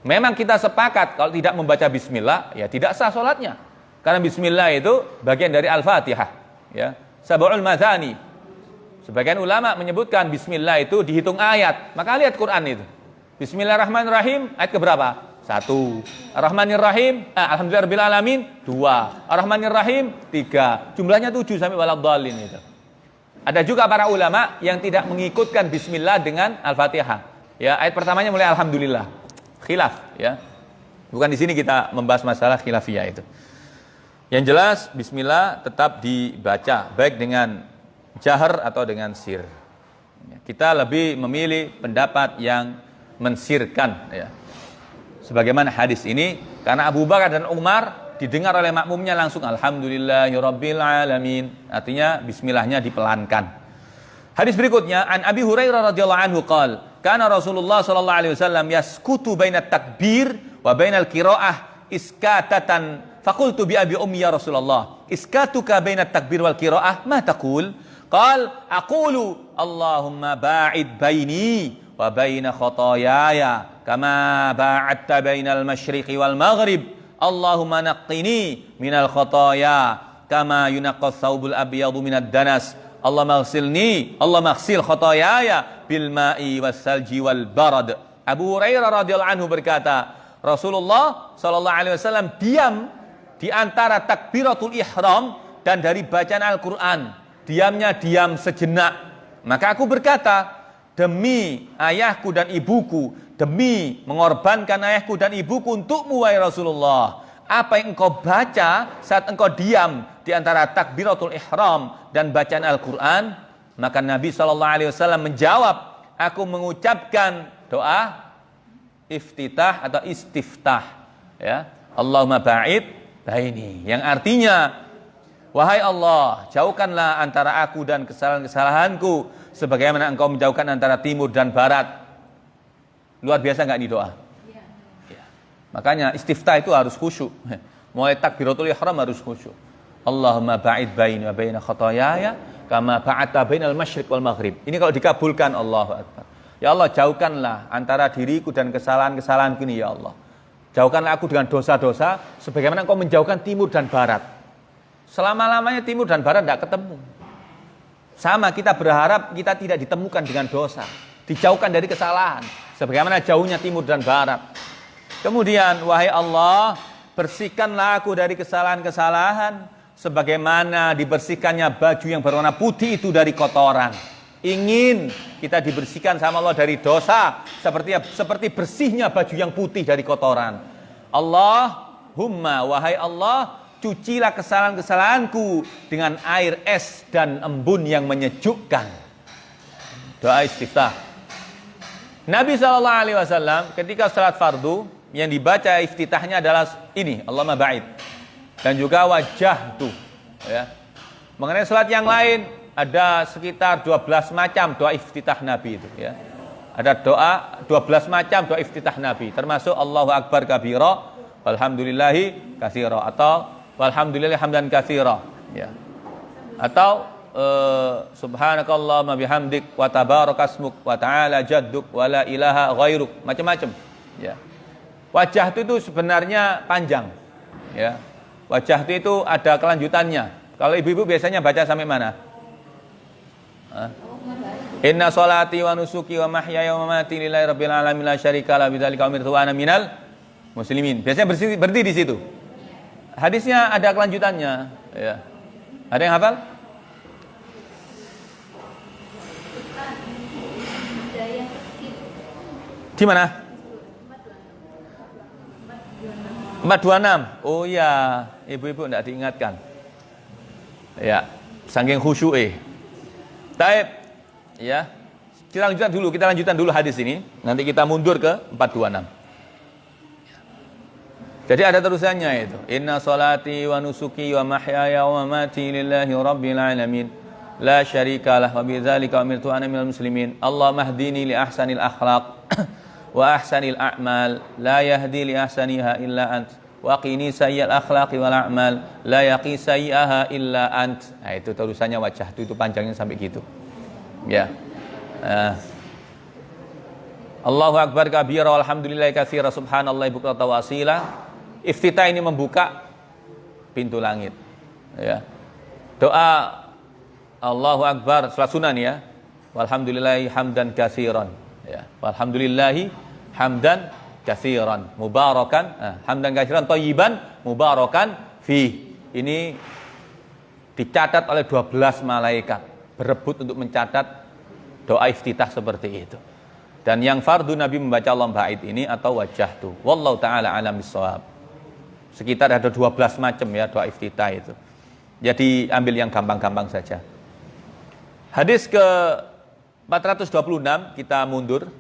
Speaker 1: Memang kita sepakat kalau tidak membaca bismillah, ya tidak sah salatnya. Karena bismillah itu bagian dari Al-Fatihah, ya. Sab'ul Mathani. Sebagian ulama menyebutkan bismillah itu dihitung ayat. Maka lihat Quran itu. Bismillahirrahmanirrahim, ayat keberapa? 1. Ar-Rahmanirrahim, alhamdulillahirabbil alamin, 2. Ar-Rahmanirrahim, 3. Jumlahnya 7 sampai waladhdallin itu. Ada juga para ulama yang tidak mengikutkan bismillah dengan Al-Fatihah. Ya, ayat pertamanya mulai alhamdulillah. Khilaf, ya. Bukan di sini kita membahas masalah khilafiyah itu. Yang jelas bismillah tetap dibaca baik dengan jahar atau dengan sir. Kita lebih memilih pendapat yang mensirkan, ya. Sebagaimana hadis ini, karena Abu Bakar dan Umar didengar oleh makmumnya langsung alhamdulillahirabbil alamin. Artinya bismillahnya dipelankan. Hadis berikutnya, an Abi Hurairah radhiyallahu anhu qala, kana Rasulullah sallallahu alaihi wasallam yaskutu bainat takbir wa bainal qiraah iskatatan. Faqultu bi abi ummi ya Rasulullah, iskatuka bainat takbir wal qiraah ma taqul? Qal aqulu Allahumma ba'id baini wa baina khotoyaya kama ba'adta bainal masyriqi wal maghrib. Allahumma naqqini minal khotoya kama yunaqqas thawbul abyadu minad danas. Allahumma ighsil khotoyaya bil ma'i was salji wal barad. Abu Hurairah radhiyallahu anhu berkata, Rasulullah sallallahu alaihi wasallam diam di antara takbiratul ihram dan dari bacaan Al-Qur'an. Diamnya diam sejenak. Maka aku berkata, demi ayahku dan ibuku, demi mengorbankan ayahku dan ibuku untukmu wahai Rasulullah, apa yang engkau baca saat engkau diam di antara takbiratul ihram dan bacaan Al-Qur'an? Maka Nabi SAW menjawab, aku mengucapkan doa iftitah atau istiftah, ya, Allahumma ba'id baini, yang artinya, wahai Allah, jauhkanlah antara aku dan kesalahan-kesalahanku sebagaimana engkau menjauhkan antara timur dan barat. Luar biasa enggak nih doa? Ya. Makanya istiftah itu harus khusyuk. Mulai takbiratul ihram harus khusyuk. Allahumma ba'id baini wa baina khotoyaya kama ba'adta bainal masyriq wal maghrib. Ini kalau dikabulkan, Allahu akbar. Ya Allah, jauhkanlah antara diriku dan kesalahan-kesalahanku ini, ya Allah. Jauhkanlah aku dengan dosa-dosa sebagaimana engkau menjauhkan timur dan barat. Selama-lamanya timur dan barat tidak ketemu. Sama, kita berharap kita tidak ditemukan dengan dosa, dijauhkan dari kesalahan sebagaimana jauhnya timur dan barat. Kemudian, wahai Allah, bersihkanlah aku dari kesalahan-kesalahan sebagaimana dibersihkannya baju yang berwarna putih itu dari kotoran. Ingin kita dibersihkan sama Allah dari dosa seperti bersihnya baju yang putih dari kotoran. Allahumma, wahai Allah, cucilah kesalahan-kesalahanku dengan air es dan embun yang menyejukkan. Doa istiftah. Nabi SAW ketika salat fardu yang dibaca iftitahnya adalah ini, Allahumma ba'id, dan juga wajah tuh, ya. Mengenai salat yang lain ada sekitar 12 macam doa iftitah Nabi itu, ya. Ada doa 12 macam doa iftitah Nabi, termasuk Allahu akbar kabira walhamdulillahi katsira, atau walhamdulillahi hamdan katsira, ya. Atau subhanakallahumma bihamdik wa tabarakasmuk wa ta'ala jadduk wa la ilaha ghairuk, macam-macam, ya. Wajah itu sebenarnya panjang, ya. Wajah itu ada kelanjutannya. Kalau ibu-ibu biasanya baca sampai mana? Inna sholati wa nusuki wa mahyaya wa mamati lillahi rabbil alamin la syarika la bidzalika umirtu wa ana minal muslimin. Biasanya berhenti di situ. Hadisnya ada kelanjutannya, ya. Ada yang hafal? Di mana? 426. Oh ya, ibu-ibu tidak diingatkan. Ya, saking khusyuke. Taib, ya. Kita lanjutkan dulu hadis ini. Nanti kita mundur ke 426. Jadi ada terusannya itu. Inna sholati wa nusuki wa mahyaya wa mamati lillahi rabbil alamin la syarikalah wa bidzalika umirtu ana minal muslimin. Allahumma hdini li ahsanil akhlaq wa ahsanil a'mal la yahdi li ahsaniha illa ant wa qini sayyi'al akhlaqi wal a'mal la yaqi sayyi'aha illa ant. Nah, itu terusannya wajah itu panjangnya sampai gitu. Ya. Allahu akbar kabira walhamdulillahi katsira subhanallahi bukratan wa asila. Iftitah ini membuka pintu langit, ya. Doa Allahu akbar salat sunan, ya. Walhamdulillahi hamdan katsiran, ya. Walhamdulillahi hamdan katsiran mubarakan, hamdan katsiran thayyiban mubarakan fi. Ini dicatat oleh 12 malaikat berebut untuk mencatat doa iftitah seperti itu. Dan yang fardu Nabi membaca Allahumma ba'id ini atau wajah tu. Wallahu taala alam bissawab. Sekitar ada 12 macam, ya, doa iftitah itu. Jadi ambil yang gampang-gampang saja. Hadis ke 426 kita mundur.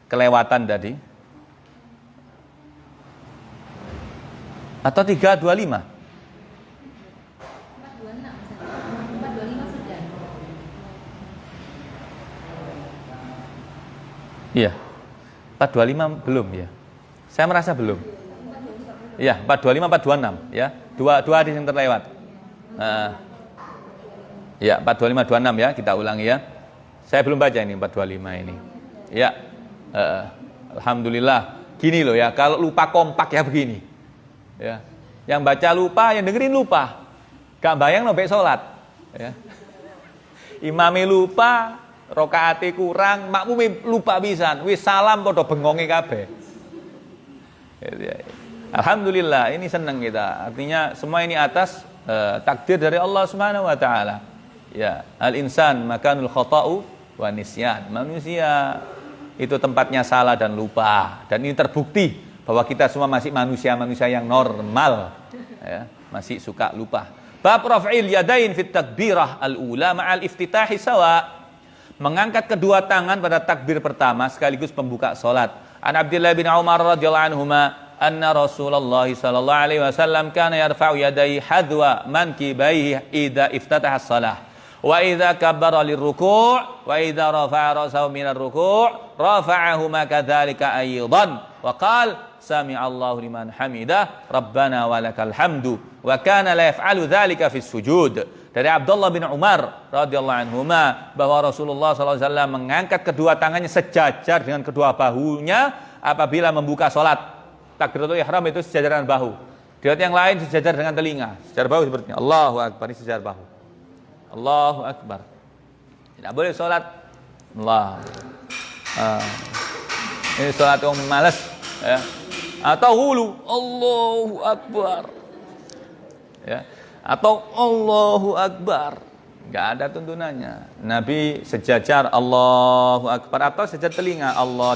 Speaker 1: Kelewatan tadi. Atau 325?
Speaker 2: 425 sudah.
Speaker 1: Iya. 425 belum, ya. Saya merasa belum. Ya, 425, 426, ya. Dua hadis yang terlewat. Ya, 425, 26, ya. Kita ulangi, ya. Saya belum baca ini 425 ini. Ya. Alhamdulillah. Gini loh, ya. Kalau lupa kompak ya begini. Ya. Yang baca lupa, yang dengerin lupa. Gak bayang nobek sholat. Ya. Imame lupa, rokaate kurang, makmume lupa pisan. Wis salam padha bengonge kabeh. Ya. Alhamdulillah, ini senang kita. Artinya semua ini atas takdir dari Allah Subhanahu wa taala. Ya, al-insan makanul khata'u wa nisyan. Manusia itu tempatnya salah dan lupa. Dan ini terbukti bahwa kita semua masih manusia-manusia yang normal, ya, masih suka lupa. Bab raf'il yadain fit takbirah al-ula ma'al iftitahi sawa. Mengangkat kedua tangan pada takbir pertama sekaligus pembuka salat. An Abdullah bin Umar radhiyallahu anhuma anna Rasulullah sallallahu alaihi wasallam kana yarfa'u yadayhi hadwa mankibaihi idza iftataha as-shalah wa idza kabbara lirruku' wa idza rafa'a ra'sahu minar ruku' rafa'ahuma kadzalika aydan wa qala sami'allahu liman hamidah rabbana walakal hamdu wa kana la yaf'alu dzalika fis sujud. Dari Abdullah bin Umar radhiyallahu anhuma bahwa Rasulullah sallallahu alaihi wasallam mengangkat kedua tangannya sejajar dengan kedua bahunya apabila membuka salat. Takbiratul ihram itu sejajar dengan bahu. Di ayat yang lain sejajar dengan telinga. Sejajar bahu seperti ini. Allahu akbar, ini sejajar bahu. Allahu akbar. Tidak boleh sholat Allah. Ini sholat yang malas, ya. Atau hulu Allahu akbar, ya. Atau Allahu akbar. Enggak ada tuntunannya. Nabi sejajar Allahu akbar atau sejajar telinga. Allah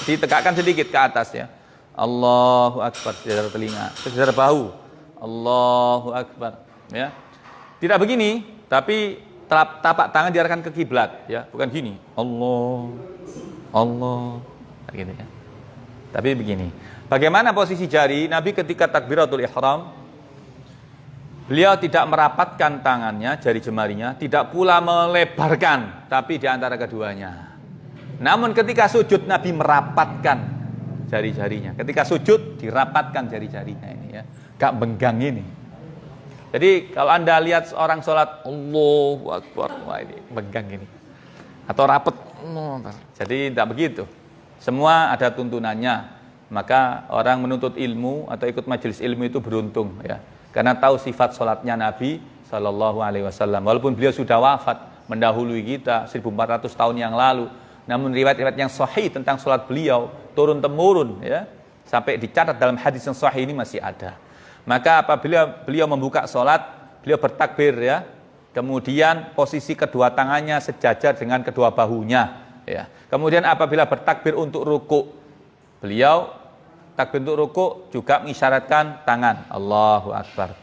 Speaker 1: ditegakkan sedikit ke atas, ya. Allahu akbar, sejajar telinga, sejajar bahu. Allahu akbar, ya. Tidak begini, tapi tapak tangan diarahkan ke kiblat, ya, bukan gini. Allah, gitu, ya. Tapi begini. Bagaimana posisi jari Nabi ketika takbiratul ihram? Beliau tidak merapatkan tangannya, jari jemarinya, tidak pula melebarkan, tapi di antara keduanya. Namun ketika sujud Nabi merapatkan jari-jarinya. Ketika sujud dirapatkan jari-jarinya ini, ya. gak benggang ini. Jadi kalau Anda lihat orang sholat Allahu Akbar, wah ini benggang ini. Atau rapet. Jadi tidak begitu. Semua ada tuntunannya. Maka orang menuntut ilmu atau ikut majelis ilmu itu beruntung ya. Karena tahu sifat sholatnya Nabi Sallallahu Alaihi Wasallam. Walaupun beliau sudah wafat mendahului kita 1400 tahun yang lalu, namun riwayat-riwayat yang sahih tentang sholat beliau turun temurun ya, sampai dicatat dalam hadis yang sahih ini masih ada. Maka apabila beliau membuka sholat, beliau bertakbir ya, kemudian posisi kedua tangannya sejajar dengan kedua bahunya ya. Kemudian apabila bertakbir untuk ruku, beliau takbir untuk ruku juga mengisyaratkan tangan Allahu Akbar.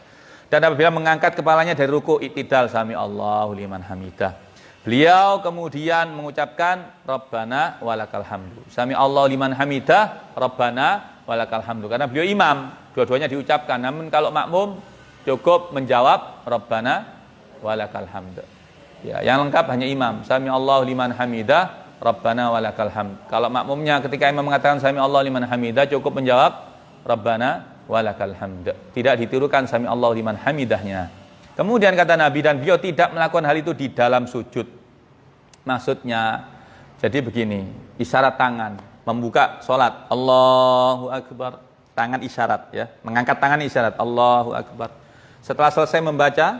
Speaker 1: Dan apabila mengangkat kepalanya dari ruku, i'tidal sami Allahu liman hamidah. Beliau kemudian mengucapkan Rabbana walakal hamdu. Sami Allahu liman hamidah, Rabbana walakal hamdu. Karena beliau imam, dua-duanya diucapkan. Namun kalau makmum cukup menjawab Rabbana walakal hamdu. Ya, yang lengkap hanya imam. Sami Allahu liman hamidah, Rabbana walakal hamd. Kalau makmumnya ketika imam mengatakan Sami Allahu liman hamidah cukup menjawab Rabbana walakal hamd. Tidak ditirukan Sami Allahu liman hamidahnya. Kemudian kata Nabi, dan beliau tidak melakukan hal itu di dalam sujud. Maksudnya jadi begini, isyarat tangan, membuka sholat Allahu Akbar, tangan isyarat ya, mengangkat tangan isyarat Allahu Akbar. Setelah selesai membaca,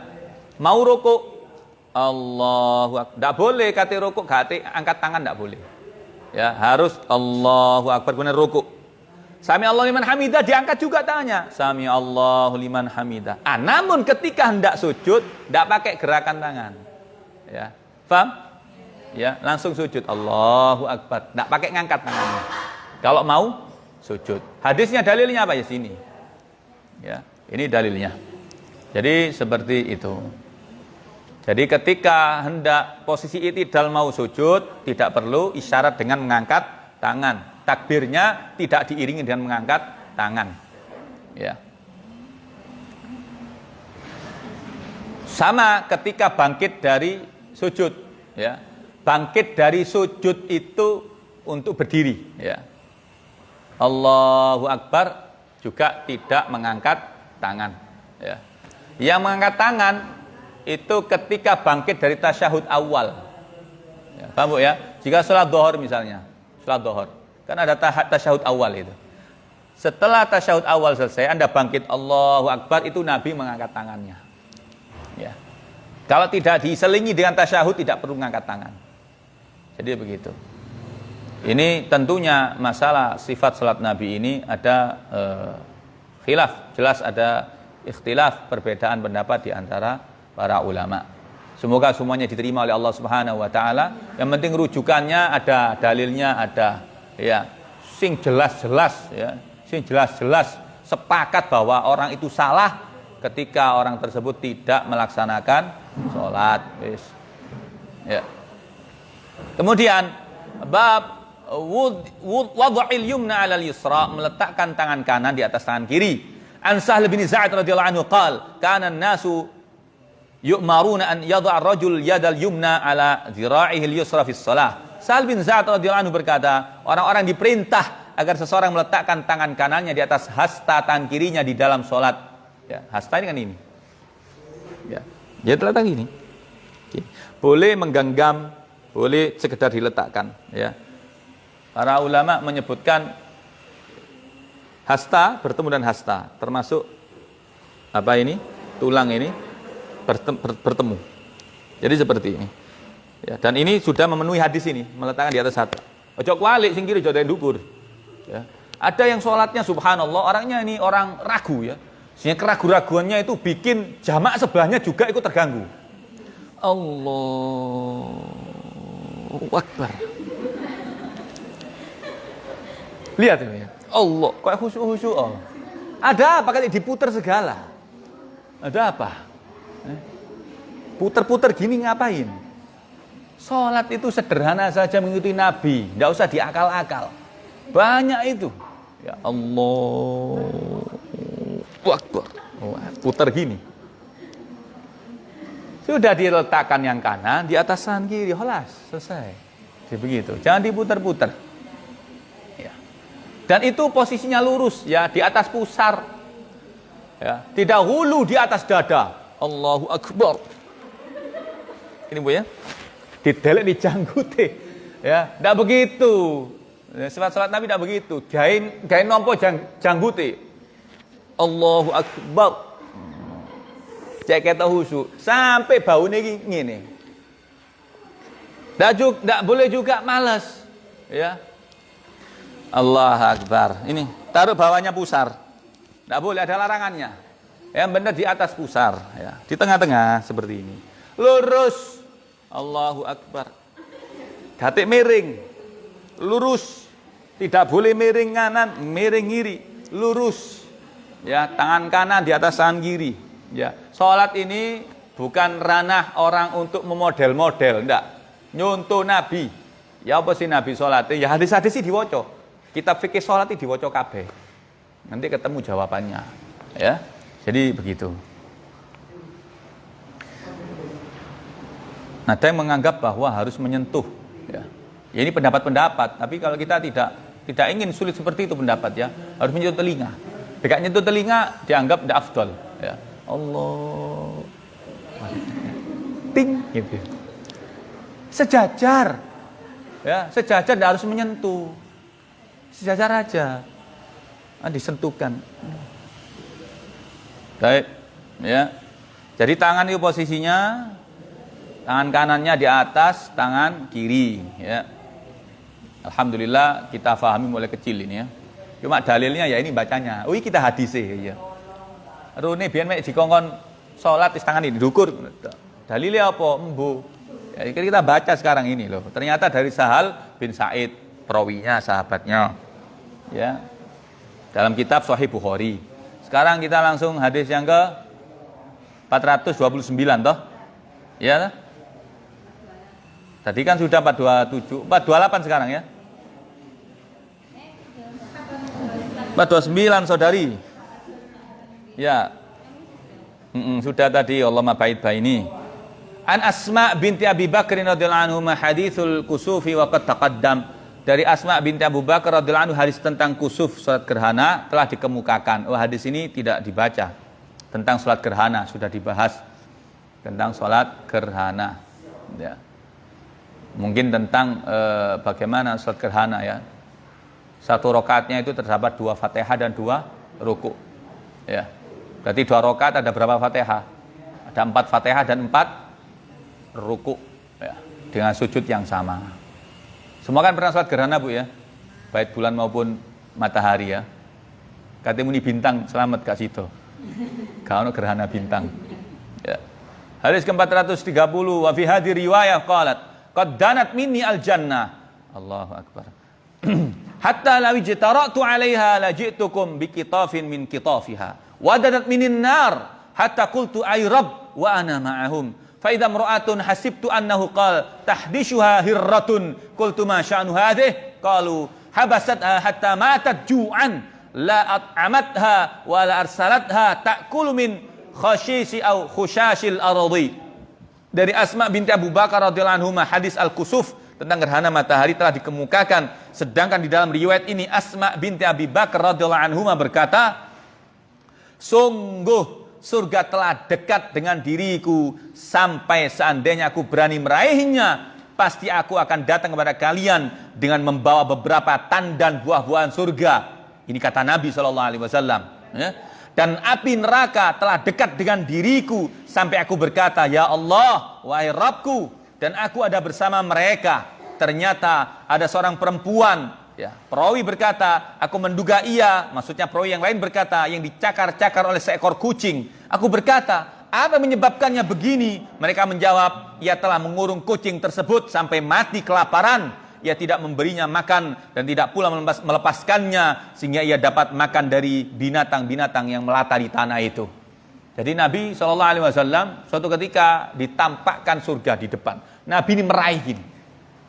Speaker 1: mau rukuk Allahu Akbar. Tidak boleh kata rukuk, kata angkat tangan tidak boleh. Ya, harus Allahu Akbar benar rukuk. Sami Allahu liman hamidah diangkat juga tangannya. Sami Allahu liman hamidah. Namun ketika hendak sujud, tidak pakai gerakan tangan. Ya, paham? Ya, langsung sujud Allahu Akbar. Tidak pakai ngangkat tangannya. Kalau mau sujud. Hadisnya dalilnya apa ya sini? Ya, ini dalilnya. Jadi seperti itu. Jadi ketika hendak posisi i'tidal mau sujud, tidak perlu isyarat dengan mengangkat tangan. Takbirnya tidak diiringi dengan mengangkat tangan. Ya. Sama ketika bangkit dari sujud, ya. Bangkit dari sujud itu untuk berdiri, ya. Allahu Akbar juga tidak mengangkat tangan, ya. Yang mengangkat tangan itu ketika bangkit dari tasyahud awal. Ya, paham Bu ya? Jika salat zuhur misalnya, salat zuhur, kan ada tasyahud awal itu. Setelah tasyahud awal selesai, Anda bangkit Allahu Akbar, itu Nabi mengangkat tangannya. Ya. Kalau tidak diselingi dengan tasyahud, tidak perlu mengangkat tangan. Jadi begitu. Ini tentunya masalah sifat salat Nabi ini ada khilaf, jelas ada ikhtilaf, perbedaan pendapat di antara para ulama. Semoga semuanya diterima oleh Allah Subhanahu wa taala. Yang penting rujukannya ada, dalilnya ada. Ya, sing jelas-jelas ya, sing jelas-jelas sepakat bahwa orang itu salah ketika orang tersebut tidak melaksanakan sholat. Ya. Kemudian bab wad'il yumna 'alal yusra, meletakkan tangan kanan di atas tangan kiri. An Sahl bin Sa'ad radhiyallahu anhu qala kana an-nasu yu'maruna an yad'a ar-rajul yadal yumna 'ala dhira'ihi al-yusra fi shalah. Sahl bin Sa'ad radhiyallahu anhu berkata, orang-orang diperintah agar seseorang meletakkan tangan kanannya di atas hasta tangan kirinya di dalam sholat. Ya, hasta ini kan ini. Ya, dia terletak ini. Oke. Boleh menggenggam, boleh sekedar diletakkan. Ya. Para ulama menyebutkan hasta bertemu dan hasta, termasuk apa ini? Tulang ini bertemu. Jadi seperti ini. Ya, dan ini sudah memenuhi hadis ini, meletakkan di atas hasta. Ojo kualik sing kiri ojo ndukur. Ya. Ada yang sholatnya subhanallah, orangnya ini orang ragu ya. Sehingga keraguan-raguannya itu bikin jamak sebelahnya juga ikut terganggu. Allahu Akbar. Lihat ini ya. Allah, kok khusyuk-khusyuk. Oh. Ada apa kali diputer segala? Ada apa? Puter-puter gini ngapain? Sholat itu sederhana saja mengikuti Nabi, tidak usah diakal-akal. Banyak itu. Ya Allah, Akbar. Putar gini. Sudah diletakkan yang kanan di atas tangan kiri, holas, selesai. Jadi begitu. Jangan diputar-putar. Ya. Dan itu posisinya lurus, ya, di atas pusar. Ya, tidak hulu di atas dada. Allahu Akbar. Ini Bu ya. Didelek di janggute. Ya, tidak begitu. Salat Nabi tidak begitu. Gain nompo janggute. Allahu Akbar. Cek kata khusyuk sampai baunya gini. Tidak boleh juga malas. Ya. Allah Akbar. Ini taruh bawahnya pusar. Tidak boleh, ada larangannya. Yang benar di atas pusar, ya. Di tengah-tengah seperti ini. Lurus. Allahu Akbar. Gatik miring. Lurus. Tidak boleh miring kanan, miring kiri. Lurus. Ya, tangan kanan di atas tangan kiri. Ya. Salat ini bukan ranah orang untuk memodel-model, enggak. Nyontoh Nabi. Ya apa sih Nabi salatnya? Ya hadis-hadis sih diwoco. Kitab fikih salat itu diwoco kabeh. Nanti ketemu jawabannya. Ya. Jadi begitu. Nah, ada yang menganggap bahwa harus menyentuh. Ya. Ya ini pendapat-pendapat. Tapi kalau kita tidak ingin sulit seperti itu pendapat ya, harus menyentuh telinga. Dekat nyentuh telinga dianggap tidak afdol. Ya. Allah. Ting gitu. Sejajar. Ya, sejajar tidak harus menyentuh. Sejajar aja. Disentuhkan. Baik, ya. Jadi tangan itu posisinya tangan kanannya di atas, tangan kiri, ya. Alhamdulillah kita pahami mulai kecil ini ya. Cuma dalilnya ya ini bacanya. Oh, kita hadis ya. Rune biyen mek dikongkon salat wis tangan ini dukur. Dalilnya apa? Embu. Ya, kita baca sekarang ini loh. Ternyata dari Sahal bin Sa'id, perawinya, sahabatnya. Ya. Dalam kitab Sahih Bukhari. Sekarang kita langsung hadis yang ke 429 toh. Ya. Tadi kan sudah 427, 428 sekarang ya. 429 saudari. Ya. Sudah tadi Allahumma ba'id baini. An Asma binti Abi Bakr radhiyallahu anhu haditsul kusufi wa qad taqaddam. Dari Asma binti Abu Bakar radhiyallahu anhu hadis tentang kusuf salat gerhana telah dikemukakan. Oh, hadis ini tidak dibaca. Tentang salat gerhana sudah dibahas. Tentang salat gerhana. Ya. Mungkin tentang bagaimana salat gerhana ya. Satu rakaatnya itu terdapat 2 Fatihah dan 2 ruku. Ya. Berarti 2 rakaat ada berapa Fatihah? Ada 4 Fatihah dan 4 ruku. Ya. Dengan sujud yang sama. Semua kan pernah sholat gerhana Bu ya, baik bulan maupun matahari ya. Katanya muni bintang selamat Kak Sito. Kalau gerhana bintang. Ya. Hadis ke-430 wa fi hadhihi riwayah qalat qad danat minni al-jannah. Allahu akbar. Hatta law ijtara'tu 'alaiha la ji'tukum bi qitafin min qitafiha. Wa danat minin nar hatta qultu ay rabb wa ana ma'ahum. Faidha mra'atun hasibtu annahu qala tahdishuha hirratun qultu ma sya'nu hadhihi qalu habasatha hatta matat ju'an la at'amatha wa la arsalatha ta'kulu min khashisi aw khushashil ardi. Dari Asma binti Abu Bakar radhiyallahu anhu hadis al-kusuf tentang gerhana matahari telah dikemukakan, sedangkan di dalam riwayat ini Asma binti Abi Bakar radhiyallahu anhu berkata, sungguh surga telah dekat dengan diriku, sampai seandainya aku berani meraihnya, pasti aku akan datang kepada kalian dengan membawa beberapa tandan buah-buahan surga. Ini kata Nabi SAW. Ya. Dan api neraka telah dekat dengan diriku, sampai aku berkata, ya Allah, wahai Rabbku, dan aku ada bersama mereka. Ternyata ada seorang perempuan. Ya, perawi berkata, aku menduga ia, maksudnya perawi yang lain berkata, yang dicakar-cakar oleh seekor kucing. Aku berkata, apa menyebabkannya begini? Mereka menjawab, ia telah mengurung kucing tersebut sampai mati kelaparan. Ia tidak memberinya makan dan tidak pula melepaskannya sehingga ia dapat makan dari binatang-binatang yang melata di tanah itu. Jadi Nabi SAW suatu ketika ditampakkan surga di depan. Nabi ini meraih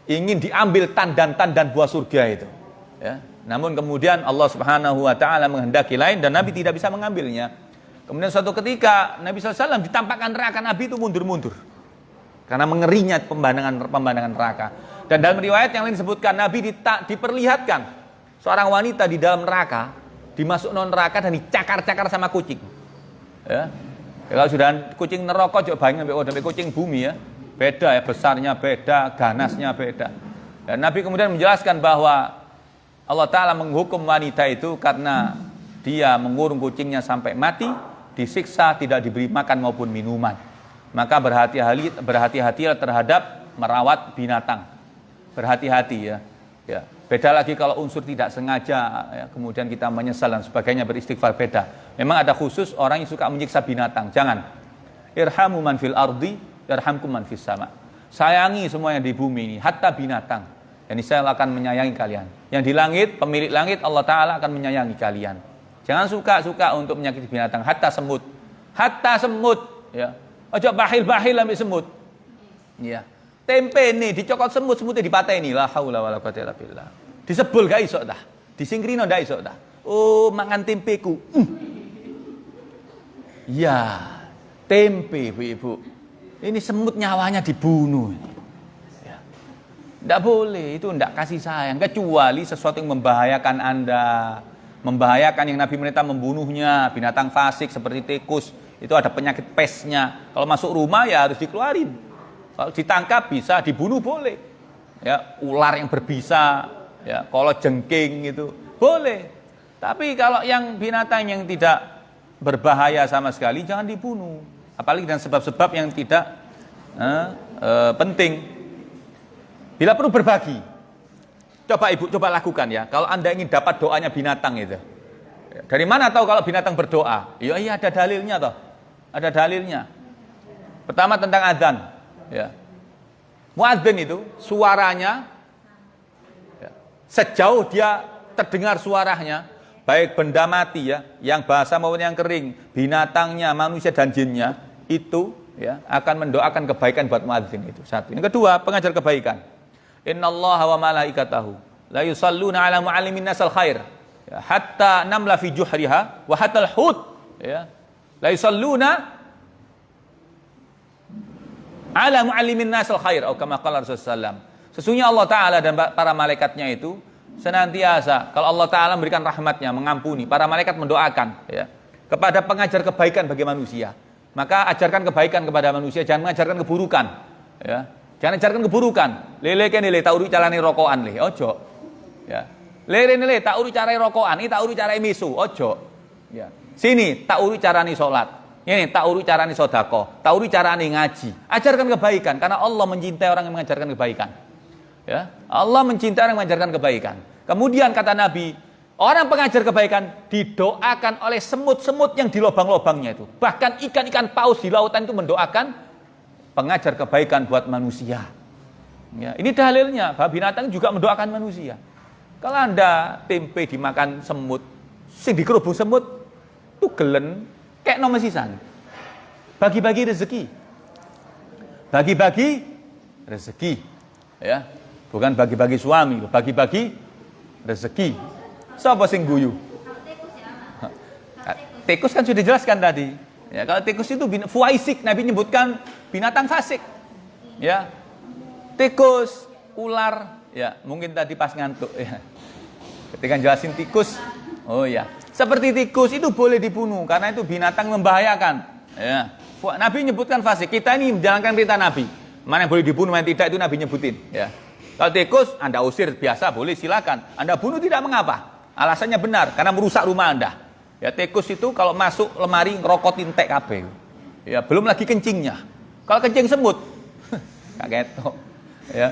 Speaker 1: ingin diambil tandan-tandan buah surga itu. Ya. Namun kemudian Allah Subhanahu Wa Taala menghendaki lain dan Nabi tidak bisa mengambilnya. Kemudian suatu ketika Nabi SAW ditampakkan neraka, Nabi itu mundur-mundur karena mengerinya pemandangan neraka. Dan dalam riwayat yang lain disebutkan Nabi diperlihatkan seorang wanita di dalam neraka, dimasuk neraka dan dicakar-cakar sama kucing. Ya. Kalau sudah kucing neraka coba bayangin sampai kucing bumi ya. Beda ya, besarnya beda, ganasnya beda. Dan Nabi kemudian menjelaskan bahwa Allah Ta'ala menghukum wanita itu karena dia mengurung kucingnya sampai mati, disiksa, tidak diberi makan maupun minuman. Maka berhati-hatilah terhadap merawat binatang. Berhati-hati ya. Ya. Beda lagi kalau unsur tidak sengaja, ya, kemudian kita menyesal dan sebagainya, beristighfar, beda. Memang ada khusus orang yang suka menyiksa binatang. Jangan. Irhamu man fil ardi, yarhamkum man fis sama. Sayangi semua yang di bumi ini, hatta binatang. Dan saya akan menyayangi kalian. Yang di langit, pemilik langit Allah Ta'ala akan menyayangi kalian. Jangan suka-suka untuk menyakiti binatang, hatta semut. Hatta semut, ya. Ojo bahil-bahil ambil semut. Ya. Tempe nih dicokot semut-semutnya dipateni. La haula wala quwata illa billah. Disebul gak iso dah. Disingkrino ndak iso dah. Oh, mangan tempeku. Ya, tempe Bu-ibu. Ini semut nyawanya dibunuh. Ya. Ndak boleh, itu ndak kasih sayang kecuali sesuatu yang membahayakan Anda. Membahayakan yang Nabi merintah membunuhnya, binatang fasik seperti tikus, itu ada penyakit pesnya. Kalau masuk rumah ya harus dikeluarin. Kalau ditangkap bisa, dibunuh boleh. Ya, ular yang berbisa, ya, kalau jengking itu boleh. Tapi kalau yang binatang yang tidak berbahaya sama sekali jangan dibunuh. Apalagi dengan sebab-sebab yang tidak penting. Bila perlu berbagi. Coba Ibu, coba lakukan ya. Kalau Anda ingin dapat doanya binatang itu. Dari mana tahu kalau binatang berdoa? Iya ada dalilnya toh. Ada dalilnya. Pertama tentang azan. Ya. Muadzin itu suaranya ya, sejauh dia terdengar suaranya, baik benda mati ya, yang basah maupun yang kering, binatangnya, manusia dan jinnya, itu ya akan mendoakan kebaikan buat muadzin itu. Satu. Yang kedua, pengajar kebaikan. Innallaha wa malaikatahu la yusalluna ala muallimin nasal khair. Ya, hatta namla fi juhriha wa hatal hut. Ya. La yusalluna ala muallimin nasal khair atau kama qala Rasulullah. Sesungguhnya Allah Ta'ala dan para malaikatnya itu senantiasa, kalau Allah Ta'ala memberikan rahmatnya, mengampuni, para malaikat mendoakan ya, kepada pengajar kebaikan bagi manusia. Maka ajarkan kebaikan kepada manusia, jangan mengajarkan keburukan ya. Jangan ajarkan keburukan. Lele kan lele tak uri carane rokokan le, ojo. Ya. Lele tak uri carane rokokan, ini tak uri carane misu, ojo. Ya. Sini tak uri carane salat. Ini tak uri carane sedekah, tak uri carane ngaji. Ajarkan kebaikan karena Allah mencintai orang yang mengajarkan kebaikan. Ya, Allah mencintai orang yang mengajarkan kebaikan. Kemudian kata Nabi, orang pengajar kebaikan didoakan oleh semut-semut yang di lubang-lubangnya itu. Bahkan ikan-ikan paus di lautan itu mendoakan pengajar kebaikan buat manusia. Ya, ini dalilnya bahwa binatang juga mendoakan manusia. Kalau Anda tempe dimakan semut, sing dikerubung semut, tugelen kayak nomor sisan. Bagi-bagi rezeki. Bagi-bagi rezeki. Ya. Bukan bagi-bagi suami, bagi-bagi rezeki. Siapa sing guyu? Tikus kan sudah dijelaskan tadi. Ya, kalau tikus itu fuaisik, Nabi menyebutkan binatang fasik. Ya. Tikus, ular, ya, mungkin tadi pas ngantuk ya. Ketika jelasin tikus, oh ya. Seperti tikus itu boleh dibunuh karena itu binatang membahayakan. Ya. Nabi menyebutkan fasik. Kita ini menjalankan perintah Nabi. Mana yang boleh dibunuh, mana yang tidak itu Nabi nyebutin. Ya. Kalau tikus Anda usir biasa boleh silakan. Anda bunuh tidak mengapa. Alasannya benar karena merusak rumah Anda. Ya, tikus itu kalau masuk lemari ngerokotin TKB. Ya, belum lagi kencingnya. Kalau kencing semut, gak ketok. Ya.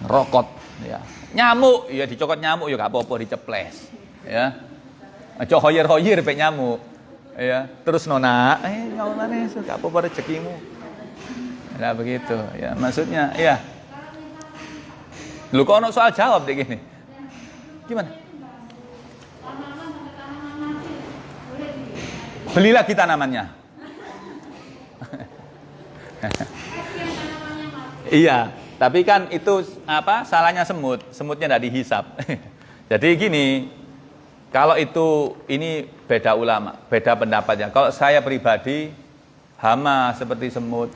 Speaker 1: Ngerokot. Ya. Nyamuk, ya dicokot nyamuk ya gak apa-apa diceples. Ya. Aja hoyer-hoyer pek nyamuk. Ya, terus nona, ngomongane gak apa-apa rezekimu. Nah begitu, ya maksudnya, ya. Lu kok ono soal jawab deh gini. Gimana? Belilah kita tanamannya. Iya, tapi kan itu apa? Salahnya semut. Semutnya tidak dihisap. Jadi gini, kalau itu ini beda ulama, beda pendapatnya. Kalau saya pribadi, hama seperti semut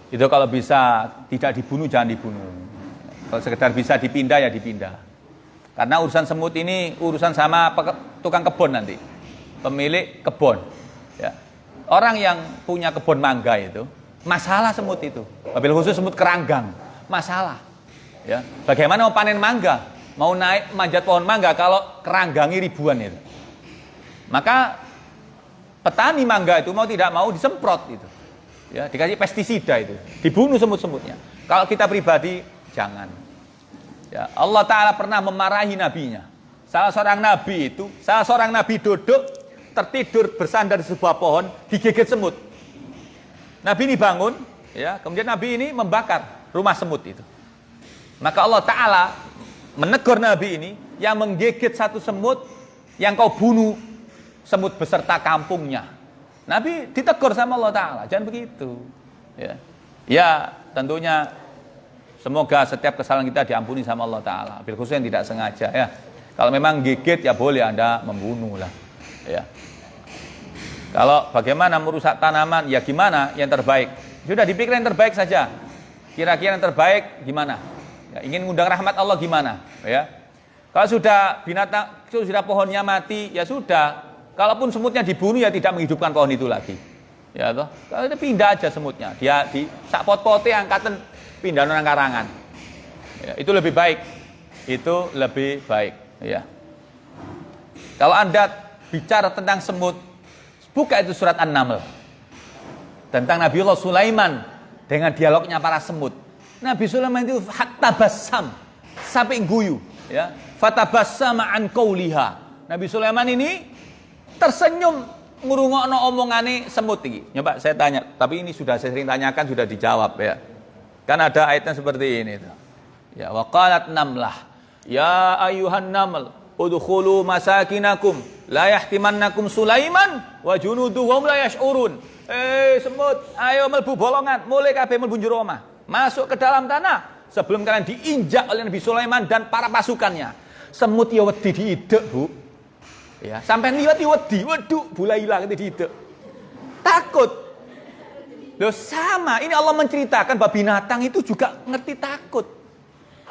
Speaker 1: itu kalau bisa tidak dibunuh jangan dibunuh. Kalau sekedar bisa dipindah ya dipindah. Karena urusan semut ini urusan sama tukang kebun nanti. Pemilik kebun. Ya. Orang yang punya kebun mangga itu masalah semut itu. Wabil khusus semut keranggang, masalah. Ya. Bagaimana mau panen mangga, mau naik manjat pohon mangga kalau keranggangi ribuan itu. Maka petani mangga itu mau tidak mau disemprot itu. Ya, dikasih pestisida itu, dibunuh semut-semutnya. Kalau kita pribadi jangan. Ya, Allah Ta'ala pernah memarahi nabinya. Salah seorang nabi duduk tertidur bersandar di sebuah pohon, digigit semut. Nabi ini bangun, ya, kemudian Nabi ini membakar rumah semut itu. Maka Allah Ta'ala menegur Nabi ini, yang menggigit satu semut, yang kau bunuh semut beserta kampungnya. Nabi ditegur sama Allah Ta'ala, jangan begitu. Ya, tentunya semoga setiap kesalahan kita diampuni sama Allah Ta'ala. Bil khusus yang tidak sengaja ya. Kalau memang gigit ya boleh Anda membunuh lah. Ya. Kalau bagaimana merusak tanaman, ya gimana yang terbaik? Sudah dipikir yang terbaik saja. Kira-kira yang terbaik gimana? Ya, ingin ngundang rahmat Allah gimana? Ya. Kalau sudah binatang, sudah pohonnya mati, ya sudah. Kalaupun semutnya dibunuh ya tidak menghidupkan pohon itu lagi. Ya toh. Kalau itu pindah aja semutnya. Dia di sak pot-pote angkatan pindah nang karangan. Ya, itu lebih baik. Itu lebih baik, ya. Kalau Anda bicara tentang semut, buka itu surat An-Naml. Tentang Nabiullah Sulaiman dengan dialognya para semut. Nabi Sulaiman itu tabassam sampai guyu, ya. Fatabassama an qauliha. Nabi Sulaiman ini tersenyum ngurungokno omongane semut iki. Coba saya tanya, tapi ini sudah saya sering tanyakan, sudah dijawab ya. Kan ada ayatnya seperti ini tuh. Ya, wa qalat namlah, ya ayuhan naml, udkhulu masakinakum, la yahtimannakum Sulaiman wa junuduhum la yash'urun. Semut, ayo mlebu bolongan, mulai kabeh mlebu njero omah. Masuk ke dalam tanah sebelum kalian diinjak oleh Nabi Sulaiman dan para pasukannya. Semut ya wedi diidek, Bu. Ya, sampai liwat wedi, waduh, bulai hilang itu diidek. Takut. Loh sama, ini Allah menceritakan bahwa binatang itu juga ngerti takut.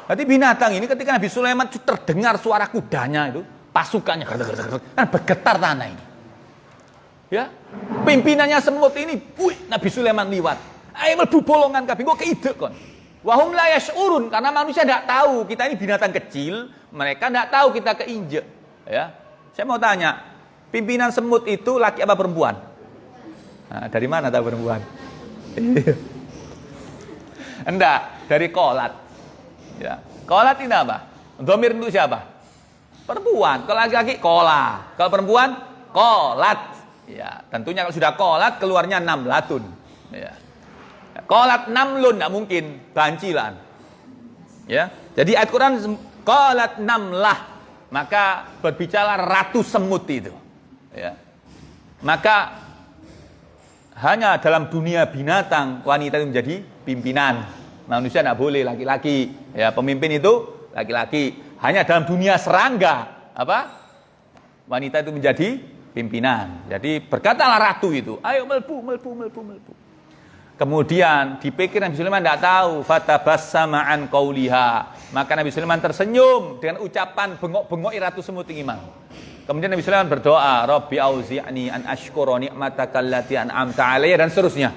Speaker 1: Berarti binatang ini ketika Nabi Sulaiman terdengar suara kudanya itu, pasukannya kan bergetar tanah ini. Ya, pimpinannya semut ini, Nabi Sulaiman liwat. Ayo mlebu bolongan kabeh kok keidek kon. Wahum la yash'urun, karena manusia tidak tahu kita ini binatang kecil, mereka tidak tahu kita keinjek, ya. Saya mau tanya, pimpinan semut itu laki apa perempuan? Nah, dari mana tahu perempuan? Enggak, dari kolat. Ya. Kolat ini apa? Dhamir untuk siapa? Perempuan. Kalau laki-laki kola. Kalau perempuan kolat. Ya, tentunya kalau sudah kolat keluarnya namlatun. Ya. Kolat namlun enggak mungkin, bancilan. Ya. Jadi ayat Quran kolat namlah. Maka berbicara ratu semut itu, ya. Maka hanya dalam dunia binatang wanita itu menjadi pimpinan. Manusia tidak boleh, laki-laki. Ya, pemimpin itu laki-laki. Hanya dalam dunia serangga, apa? Wanita itu menjadi pimpinan. Jadi berkatalah ratu itu, ayo mlebu. Kemudian dipikir Nabi Sulaiman tidak tahu, fatabassama an qauliha. Maka Nabi Sulaiman tersenyum dengan ucapan bengok-bengok ratu semut iman. Kemudian Nabi Sulaiman berdoa, Rabbi auzi'ni an ashkura ni'mataka allati an'amta 'alayya, dan seterusnya.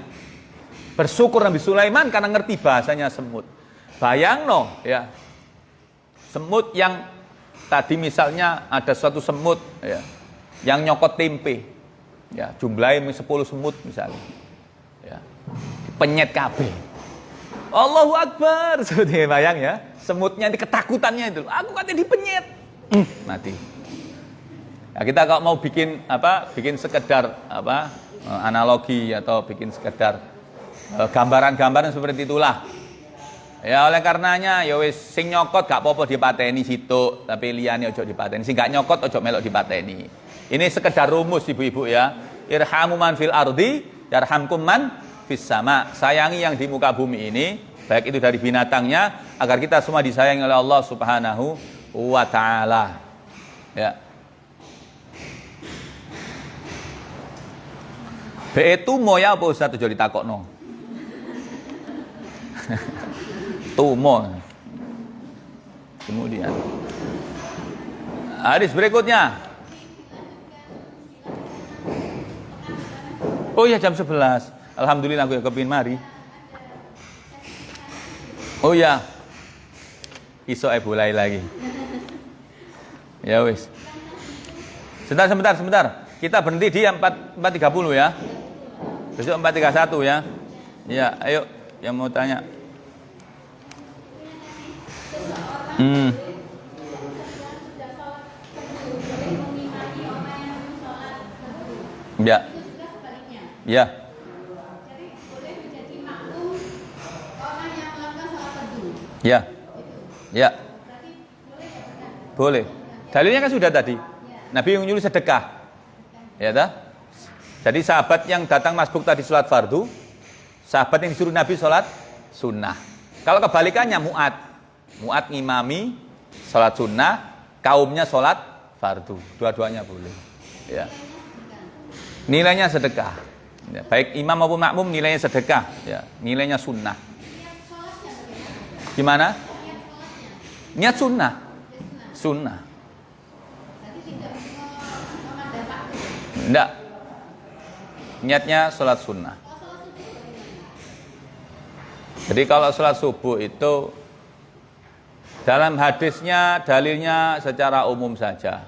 Speaker 1: Bersyukur Nabi Sulaiman karena ngerti bahasanya semut. Bayangno ya. Semut yang tadi misalnya ada suatu semut ya, yang nyokot tempe. Ya, jumlahnya 10 semut misalnya. Ya. Penyet kabeh. Allahu Akbar. Seperti bayang ya. Semutnya ini ketakutannya itu. Aku katanya dipenyet. Mati. Ya, kita kalau mau bikin bikin sekedar analogi atau bikin sekedar gambaran-gambaran seperti itulah. Ya oleh karenanya ya wis sing nyokot gak apa-apa dipateni situk, tapi liyane ojo dipateni. Sing gak nyokot ojo melok dipateni. Ini sekedar rumus ibu-ibu ya. Irhamu man fil ardi yarhamkum man fis sama. Sayangi yang di muka bumi ini, baik itu dari binatangnya, agar kita semua disayangi oleh Allah Subhanahu wa taala. Ya. Be tumo ya apa Ustaz aja ditakokno. Tumo. Kemudian hadis berikutnya. Oh iya jam 11. Alhamdulillah aku ya kepin mari. Oh ya. Iso mulai lagi. Ya wis. Sebentar. Kita berhenti di 4.30 ya. Besok 4.31 ya. Ya, ayo yang mau tanya. Ya. Ya. Ya. Ya. Boleh. Dalilnya kan sudah tadi. Nabi yang nyuruh sedekah. Ya dah. Jadi sahabat yang datang masbuk tadi sholat fardu, sahabat yang disuruh Nabi sholat sunnah. Kalau kebalikannya Mu'ad ngimami sholat sunnah, kaumnya sholat fardu. Dua-duanya boleh. Ya. Nilainya sedekah. Ya, baik imam maupun makmum nilainya sedekah. Ya, nilainya sunnah. Gimana? Niat sunnah. Sunnah. Enggak. Niatnya sholat sunnah. Jadi kalau sholat subuh itu dalam hadisnya dalilnya secara umum saja.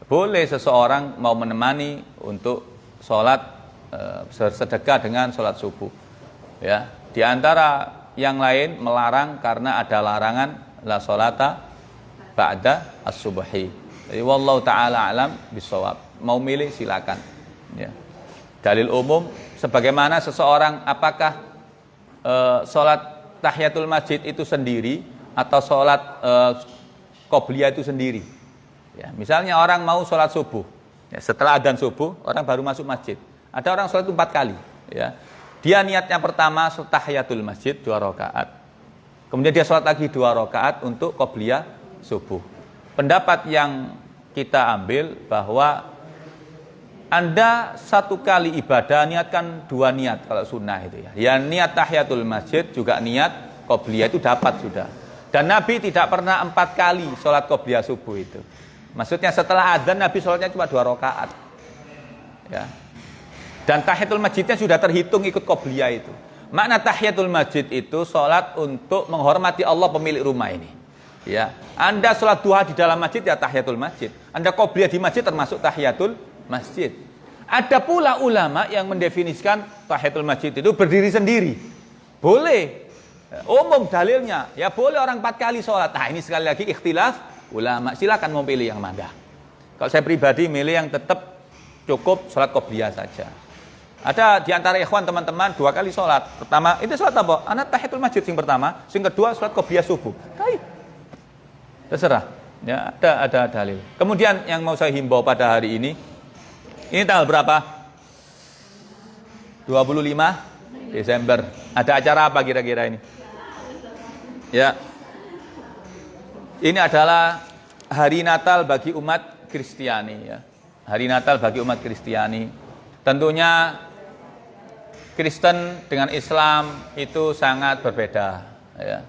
Speaker 1: Boleh seseorang mau menemani untuk sholat sedekah dengan sholat subuh. Ya, di antara yang lain melarang karena ada larangan la sholata ba'da as-subhi. Jadi wallahu taala alam bisawab. Mau milih silakan. Ya. Dalil umum sebagaimana seseorang apakah sholat tahiyatul masjid itu sendiri atau sholat qobliyah itu sendiri. Ya, misalnya orang mau sholat subuh, ya, setelah adzan subuh orang baru masuk masjid. Ada orang sholat itu 4 kali. Ya. Dia niatnya pertama tahiyatul masjid 2 rakaat. Kemudian dia sholat lagi 2 rakaat untuk qobliyah subuh. Pendapat yang kita ambil bahwa Anda 1 kali ibadah niatkan 2 niat kalau sunnah itu ya. Ya niat tahiyatul masjid juga niat qobliyah itu dapat sudah. Dan Nabi tidak pernah 4 kali sholat qobliyah subuh itu. Maksudnya setelah adzan Nabi sholatnya cuma 2 rakaat. Ya. Dan tahiyatul masjidnya sudah terhitung ikut qobliyah itu. Makna tahiyatul masjid itu sholat untuk menghormati Allah pemilik rumah ini. Ya, Anda sholat duha di dalam masjid ya tahiyatul masjid. Anda qobliyah di masjid termasuk tahiyatul masjid. Ada pula ulama yang mendefinisikan tahiyatul masjid itu berdiri sendiri. Boleh. Umum dalilnya, ya boleh orang 4 kali sholat. Nah ini sekali lagi ikhtilaf ulama. Silakan mau pilih yang mana. Kalau saya pribadi milih yang tetap cukup sholat qobliyah saja. Ada di antara ikhwan teman-teman 2 kali sholat. Pertama, itu sholat apa? Anak tahiyatul masjid yang pertama, yang kedua sholat qobliyah subuh. Baik. Terserah. Ya, ada dalil. Kemudian yang mau saya himbau pada hari ini tanggal berapa? 25 Desember. Ada acara apa kira-kira ini? Ya. Ini adalah hari Natal bagi umat Kristiani ya. Hari Natal bagi umat Kristiani. Tentunya Kristen dengan Islam itu sangat berbeda ya.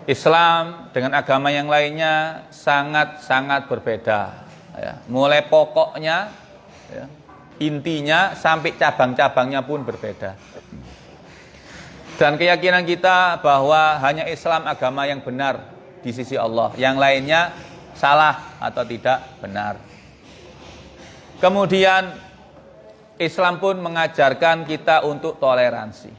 Speaker 1: Islam dengan agama yang lainnya sangat-sangat berbeda ya. Mulai pokoknya ya, intinya sampai cabang-cabangnya pun berbeda. Dan keyakinan kita bahwa hanya Islam agama yang benar di sisi Allah, yang lainnya salah atau tidak benar. Kemudian Islam pun mengajarkan kita untuk toleransi.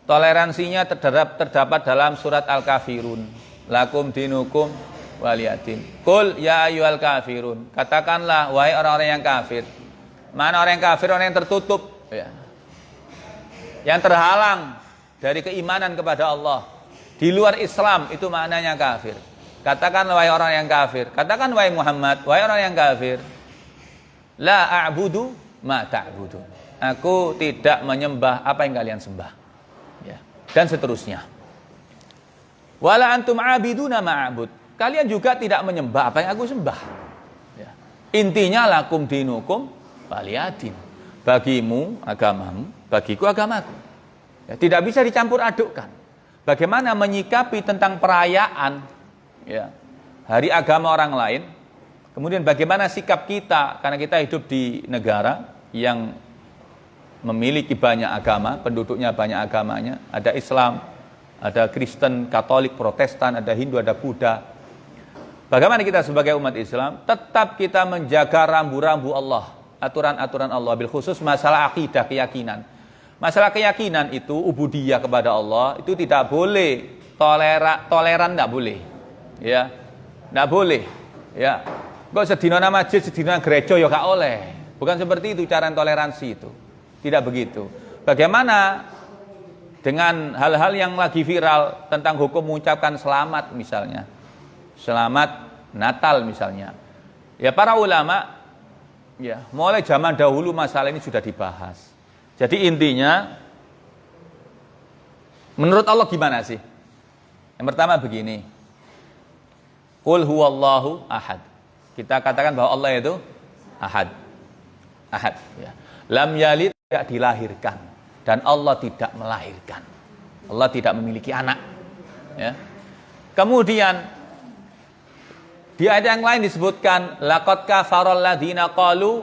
Speaker 1: Toleransinya terdapat dalam surat Al-Kafirun. Lakum dinukum waliyadin. Qul ya ayyuhal kafirun. Katakanlah wahai orang-orang yang kafir. Mana orang yang kafir? Orang yang tertutup ya. Yang terhalang dari keimanan kepada Allah. Di luar Islam itu maknanya kafir. Katakan wahai orang yang kafir. Katakan wahai Muhammad, wahai orang yang kafir. La a'budu ma ta'budun. Aku tidak menyembah apa yang kalian sembah. Ya. Dan seterusnya. Wala antum abiduna ma'abud. Kalian juga tidak menyembah apa yang aku sembah. Ya. Intinya lakum dinukum waliyadin. Bagimu agamamu, bagiku agamaku. Ya, tidak bisa dicampur adukkan. Bagaimana menyikapi tentang perayaan ya, hari agama orang lain. Kemudian bagaimana sikap kita karena kita hidup di negara yang memiliki banyak agama, penduduknya banyak agamanya, ada Islam, ada Kristen, Katolik, Protestan, ada Hindu, ada Buddha. Bagaimana kita sebagai umat Islam tetap kita menjaga rambu-rambu Allah, aturan-aturan Allah, bil khusus masalah akidah, keyakinan. Masalah keyakinan itu ubudiyah kepada Allah itu tidak boleh toleran, tidak boleh, ya, tidak boleh, ya. Kok sedina masjid, sedina gereja ya gak oleh. Bukan seperti itu cara toleransi itu. Tidak begitu. Bagaimana dengan hal-hal yang lagi viral tentang hukum mengucapkan selamat misalnya. Selamat Natal misalnya. Ya para ulama ya mulai zaman dahulu masalah ini sudah dibahas. Jadi intinya menurut Allah gimana sih? Yang pertama begini. Qul huwallahu ahad. Kita katakan bahwa Allah itu ahad. Ahad ya. Lam yalid, tidak dilahirkan, dan Allah tidak melahirkan. Allah tidak memiliki anak. Ya. Kemudian di ayat yang lain disebutkan laqad kafaral ladzina qalu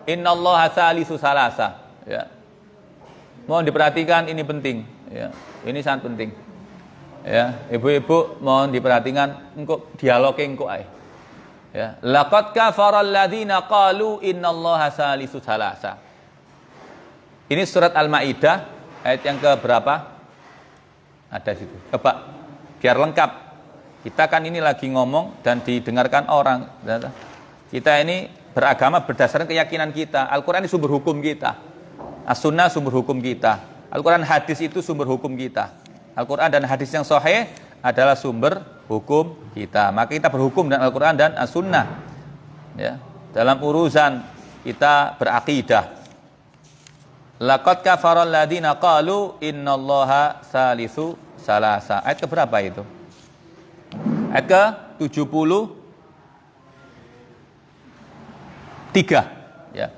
Speaker 1: innallaha tsalitsu tsalasa. Ya. Mohon diperhatikan, ini penting. Ya. Ini sangat penting. Ya, ibu-ibu mohon diperhatikan, engko dialoge engko ae. Ya, laqad kafaral ladzina qalu innallaha tsalitsu tsalasa. Ini surat Al-Maidah ayat yang ke berapa? Ada situ. Coba biar lengkap. Kita kan ini lagi ngomong dan didengarkan orang. Kita ini beragama berdasarkan keyakinan kita. Al-Qur'an ini sumber hukum kita. As-Sunnah sumber hukum kita. Al-Qur'an hadis itu sumber hukum kita. Al-Qur'an dan hadis yang sahih adalah sumber hukum kita. Maka kita berhukum dengan Al-Qur'an dan As-Sunnah. Ya, dalam urusan kita berakidah. Laqad kafaral ladzina qalu innallaha tsalitsu tsalasa. Ayat ke berapa itu? Ayat ke 73. Ya.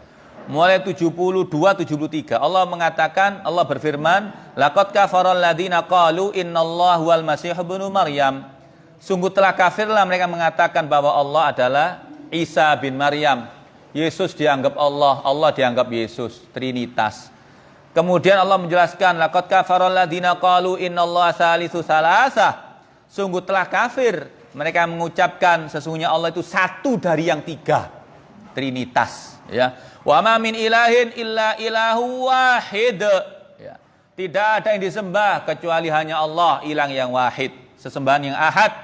Speaker 1: Mulai 72 73 Allah mengatakan, Allah berfirman, laqad kafaral ladzina qalu innallaha huwal masih ibnu Maryam. Sungguh telah kafirlah mereka mengatakan bahwa Allah adalah Isa bin Maryam. Yesus dianggap Allah, Allah dianggap Yesus, Trinitas. Kemudian Allah menjelaskan, laqad kafaral ladzina qalu innallaha tsalitsu tsalasa. Sungguh telah kafir mereka mengucapkan sesungguhnya Allah itu satu dari yang tiga, Trinitas, ya. Wa ma min ilahin illa ilahu wahid. Ya. Tidak ada yang disembah kecuali hanya Allah, ilah yang wahid, sesembahan yang ahad.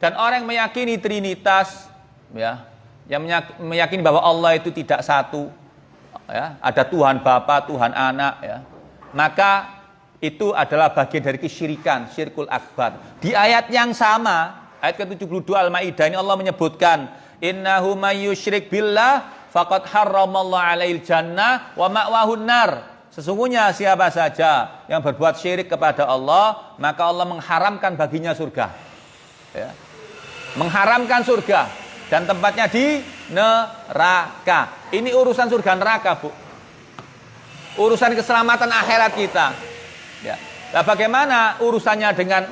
Speaker 1: Dan orang yang meyakini Trinitas, ya, yang meyakini bahwa Allah itu tidak satu, ya, ada Tuhan Bapa, Tuhan Anak, ya, maka itu adalah bagian dari kesyirikan, syirkul akbar. Di ayat yang sama, ayat ke-72 Al-Maidah ini Allah menyebutkan, innahu may yusyrik billah faqad harramallahu alaihil jannah wa ma'wahun nar. Sesungguhnya siapa saja yang berbuat syirik kepada Allah, maka Allah mengharamkan baginya surga. Ya. Mengharamkan surga dan tempatnya di neraka. Ini urusan surga neraka, Bu. Urusan keselamatan akhirat kita. Ya. Nah, bagaimana urusannya dengan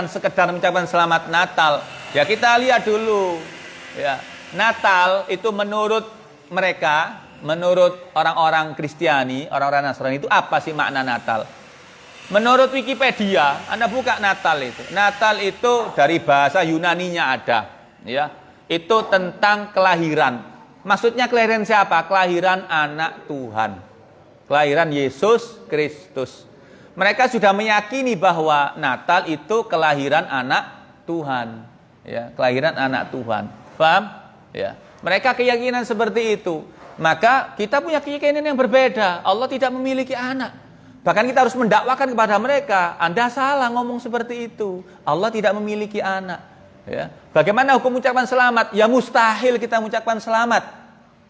Speaker 1: sekedar mengucapkan selamat Natal? Ya, kita lihat dulu. Ya. Natal itu menurut mereka, menurut orang-orang Kristiani, orang-orang Nasrani itu apa sih makna Natal? Menurut Wikipedia, Anda buka Natal itu. Natal itu dari bahasa Yunaninya ada, ya. Itu tentang kelahiran. Maksudnya kelahiran siapa? Kelahiran anak Tuhan. Kelahiran Yesus Kristus. Mereka sudah meyakini bahwa Natal itu kelahiran anak Tuhan, ya, kelahiran anak Tuhan. Paham? Ya. Mereka keyakinan seperti itu. Maka kita punya keyakinan yang berbeda. Allah tidak memiliki anak. Bahkan kita harus mendakwakan kepada mereka, Anda salah ngomong seperti itu. Allah tidak memiliki anak. Ya. Bagaimana hukum mengucapkan selamat? Ya mustahil kita mengucapkan selamat.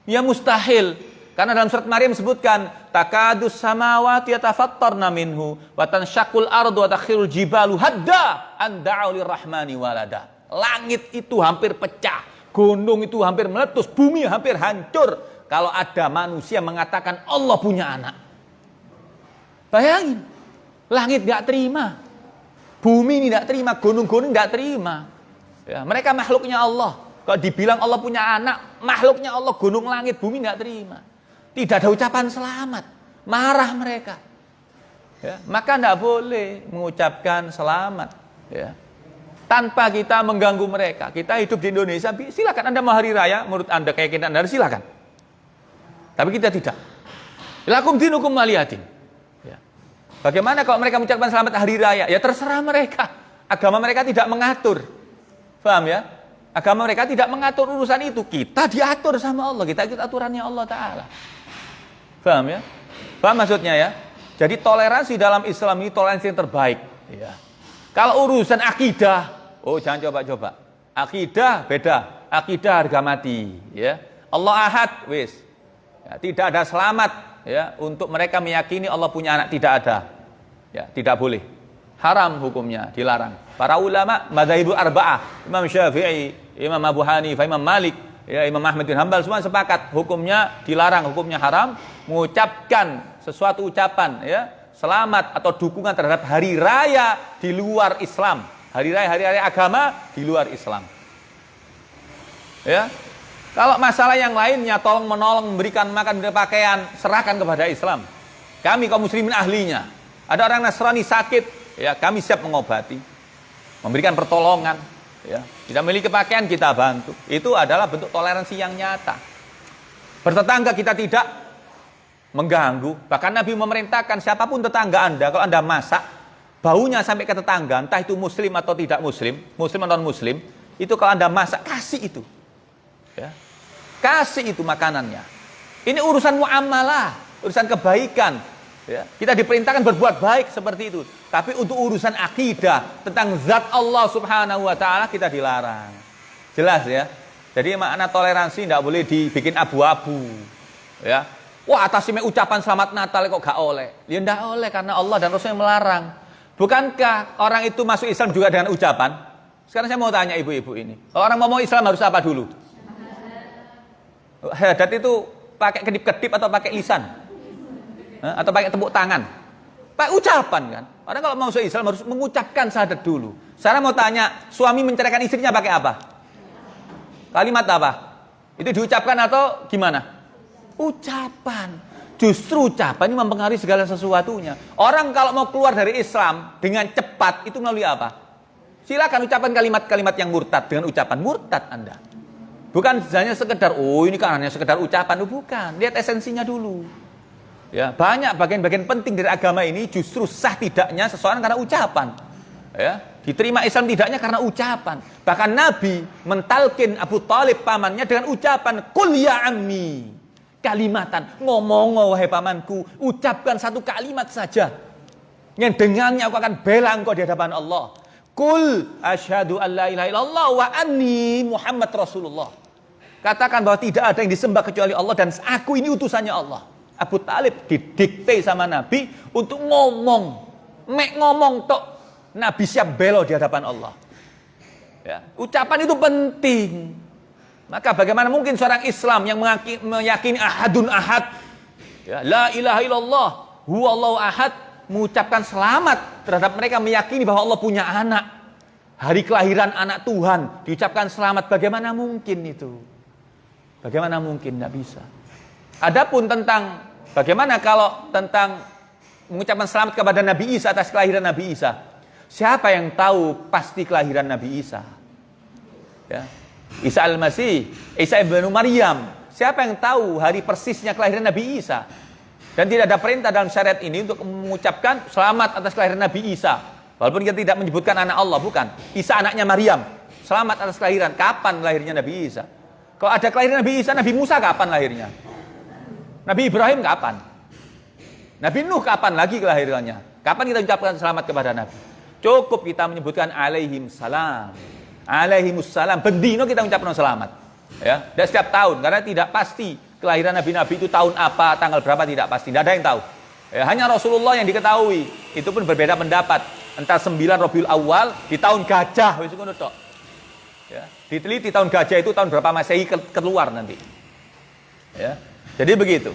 Speaker 1: Ya mustahil. Karena dalam surat Maryam disebutkan, takadus samawati yatafattarna minhu wa tanshaqqul ardu wa takhirul jibalu hadda an da'u lirrahmani walada. Langit itu hampir pecah, gunung itu hampir meletus, bumi hampir hancur kalau ada manusia mengatakan Allah punya anak. Bayangin, langit tidak terima, bumi ini tidak terima, gunung-gunung tidak terima. Ya, mereka makhluknya Allah. Kalau dibilang Allah punya anak, makhluknya Allah, gunung, langit, bumi tidak terima. Tidak ada ucapan selamat. Marah mereka. Ya, maka tidak boleh mengucapkan selamat. Ya. Tanpa kita mengganggu mereka. Kita hidup di Indonesia, silakan Anda mau hari raya, menurut Anda kayak kita Anda, silakan. Tapi kita tidak. Lakum dinukum waliyadin. Ya. Bagaimana kalau mereka mengucapkan selamat hari raya? Ya terserah mereka. Agama mereka tidak mengatur. Paham ya? Agama mereka tidak mengatur urusan itu. Kita diatur sama Allah. Kita ikut aturannya Allah Ta'ala. Paham ya? Paham maksudnya ya? Jadi toleransi dalam Islam ini toleransi yang terbaik. Ya. Kalau urusan akidah, oh jangan coba-coba. Akidah beda. Akidah harga mati. Ya. Allah ahad, wis. Ya, tidak ada selamat ya untuk mereka meyakini Allah punya anak, tidak ada. Ya, tidak boleh. Haram hukumnya, dilarang. Para ulama madzhabu arba'ah, Imam Syafi'i, Imam Abu Hanifah, Imam Malik, ya Imam Ahmad bin Hanbal semua sepakat hukumnya dilarang, hukumnya haram mengucapkan sesuatu ucapan ya selamat atau dukungan terhadap hari raya di luar Islam. Hari raya agama di luar Islam. Ya. Kalau masalah yang lainnya tolong menolong, memberikan makan, memberikan pakaian, serahkan kepada Islam. Kami kaum muslimin ahlinya. Ada orang Nasrani sakit, ya kami siap mengobati, memberikan pertolongan. Ya, tidak memiliki pakaian kita bantu. Itu adalah bentuk toleransi yang nyata. Bertetangga kita tidak mengganggu. Bahkan Nabi memerintahkan siapapun tetangga Anda, kalau Anda masak, baunya sampai ke tetangga, entah itu muslim atau tidak muslim, muslim atau non-muslim, itu kalau Anda masak, kasih itu. Ya. Kasih itu makanannya. Ini urusan muamalah, urusan kebaikan. Ya. Kita diperintahkan berbuat baik seperti itu. Tapi untuk urusan akidah tentang zat Allah Subhanahu wa taala kita dilarang. Jelas ya. Jadi makna toleransi tidak boleh dibikin abu-abu. Ya. Wah, atas ucapan selamat Natal kok gak oleh. Ya enggak oleh karena Allah dan Rasulnya melarang. Bukankah orang itu masuk Islam juga dengan ucapan? Sekarang saya mau tanya ibu-ibu ini. Kalau orang mau Islam harus apa dulu? Syahadat itu pakai kedip-kedip atau pakai lisan? Atau pakai tepuk tangan? Pakai ucapan kan? Orang kalau mau masuk Islam harus mengucapkan syahadat dulu. Sekarang mau tanya, suami menceraikan istrinya pakai apa? Kalimat apa? Itu diucapkan atau gimana? Ucapan. Justru ucapan ini mempengaruhi segala sesuatunya. Orang kalau mau keluar dari Islam dengan cepat itu melalui apa? Silakan ucapan kalimat-kalimat yang murtad dengan ucapan murtad Anda. Bukan hanya sekedar ini kan hanya sekedar ucapan, bukan. Lihat esensinya dulu. Ya, banyak bagian-bagian penting dari agama ini justru sah tidaknya seseorang karena ucapan. Ya, diterima Islam tidaknya karena ucapan. Bahkan Nabi mentalkin Abu Thalib pamannya dengan ucapan qul ya ammi. Kalimatan, ngomong wahai pamanku, ucapkan satu kalimat saja yang dengannya aku akan bela engkau di hadapan Allah. Qul asyhadu an la ilaha illallah wa anni Muhammad Rasulullah. Katakan bahwa tidak ada yang disembah kecuali Allah dan aku ini utusannya Allah. Abu Thalib didikte sama Nabi untuk ngomong. Ngomong tok, Nabi siap bela di hadapan Allah. Ya, ucapan itu penting. Maka bagaimana mungkin seorang Islam yang meyakini ahadun ahad, ya, la ilaha illallah, huwallahu ahad, mengucapkan selamat terhadap mereka meyakini bahwa Allah punya anak. Hari kelahiran anak Tuhan diucapkan selamat. Bagaimana mungkin itu? Bagaimana mungkin? Tidak bisa. Adapun tentang bagaimana kalau tentang mengucapkan selamat kepada Nabi Isa atas kelahiran Nabi Isa. Siapa yang tahu pasti kelahiran Nabi Isa? Ya. Isa al-Masih, Isa ibnu Maryam. Siapa yang tahu hari persisnya kelahiran Nabi Isa? Dan tidak ada perintah dalam syariat ini untuk mengucapkan selamat atas kelahiran Nabi Isa. Walaupun kita tidak menyebutkan anak Allah, bukan. Isa anaknya Maryam. Selamat atas kelahiran. Kapan lahirnya Nabi Isa? Kalau ada kelahiran Nabi Isa, Nabi Musa kapan lahirnya? Nabi Ibrahim kapan? Nabi Nuh kapan lagi kelahirannya? Kapan kita ucapkan selamat kepada Nabi? Cukup kita menyebutkan alaihim salam. Alaihimussalam, bendino kita ucapkan selamat. Ya, dan setiap tahun karena tidak pasti kelahiran nabi-nabi itu tahun apa, tanggal berapa tidak pasti, tidak ada yang tahu. Ya, hanya Rasulullah yang diketahui. Itu pun berbeda pendapat. Entah 9 Rabiul Awal di tahun gajah wis ngono tok. Ya, diteliti tahun gajah itu tahun berapa Masehi keluar nanti. Ya. Jadi begitu.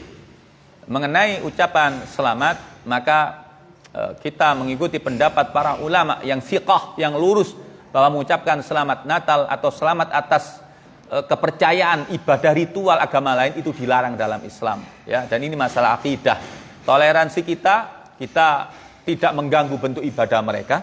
Speaker 1: Mengenai ucapan selamat, maka kita mengikuti pendapat para ulama yang thiqah, yang lurus bahwa mengucapkan selamat Natal atau selamat atas kepercayaan, ibadah ritual agama lain itu dilarang dalam Islam, ya. Dan ini masalah akidah. Toleransi kita tidak mengganggu bentuk ibadah mereka,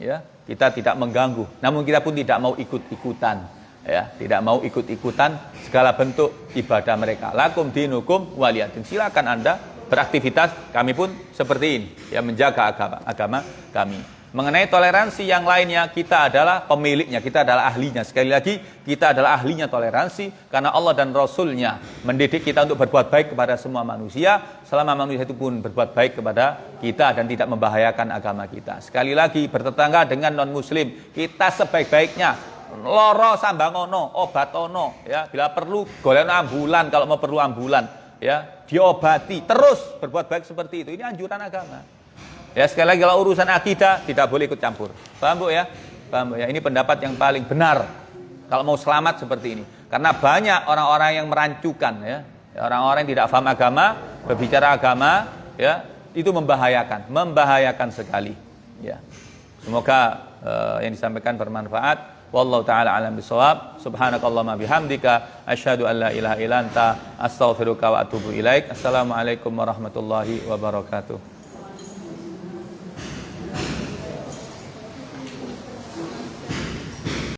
Speaker 1: ya. Kita tidak mengganggu. Namun kita pun tidak mau ikut-ikutan, ya. Tidak mau ikut-ikutan segala bentuk ibadah mereka. Lakum dinukum waliyadin. Silakan Anda beraktivitas, kami pun seperti ini, ya, menjaga agama kami. Mengenai toleransi yang lainnya, kita adalah pemiliknya, kita adalah ahlinya. Sekali lagi, kita adalah ahlinya toleransi, karena Allah dan Rasul-Nya mendidik kita untuk berbuat baik kepada semua manusia, selama manusia itu pun berbuat baik kepada kita dan tidak membahayakan agama kita. Sekali lagi, bertetangga dengan non-muslim, kita sebaik-baiknya, loro sambangono, obatono, ya, bila perlu golek ambulan, kalau mau perlu ambulan, ya, diobati, terus berbuat baik seperti itu. Ini anjuran agama. Ya, sekali lagi, kalau urusan akidah tidak boleh ikut campur. Paham Bu ya? Paham Bu ya? Ini pendapat yang paling benar kalau mau selamat seperti ini. Karena banyak orang-orang yang merancukan, ya. Orang-orang yang tidak paham agama, berbicara agama, ya, itu membahayakan sekali, ya. Semoga yang disampaikan bermanfaat. Wallahu taala alam bisawab. Subhanakallahumma bihamdika asyhadu an la ilaha illa anta astaghfiruka wa atubu ilaik. Assalamualaikum warahmatullahi wabarakatuh.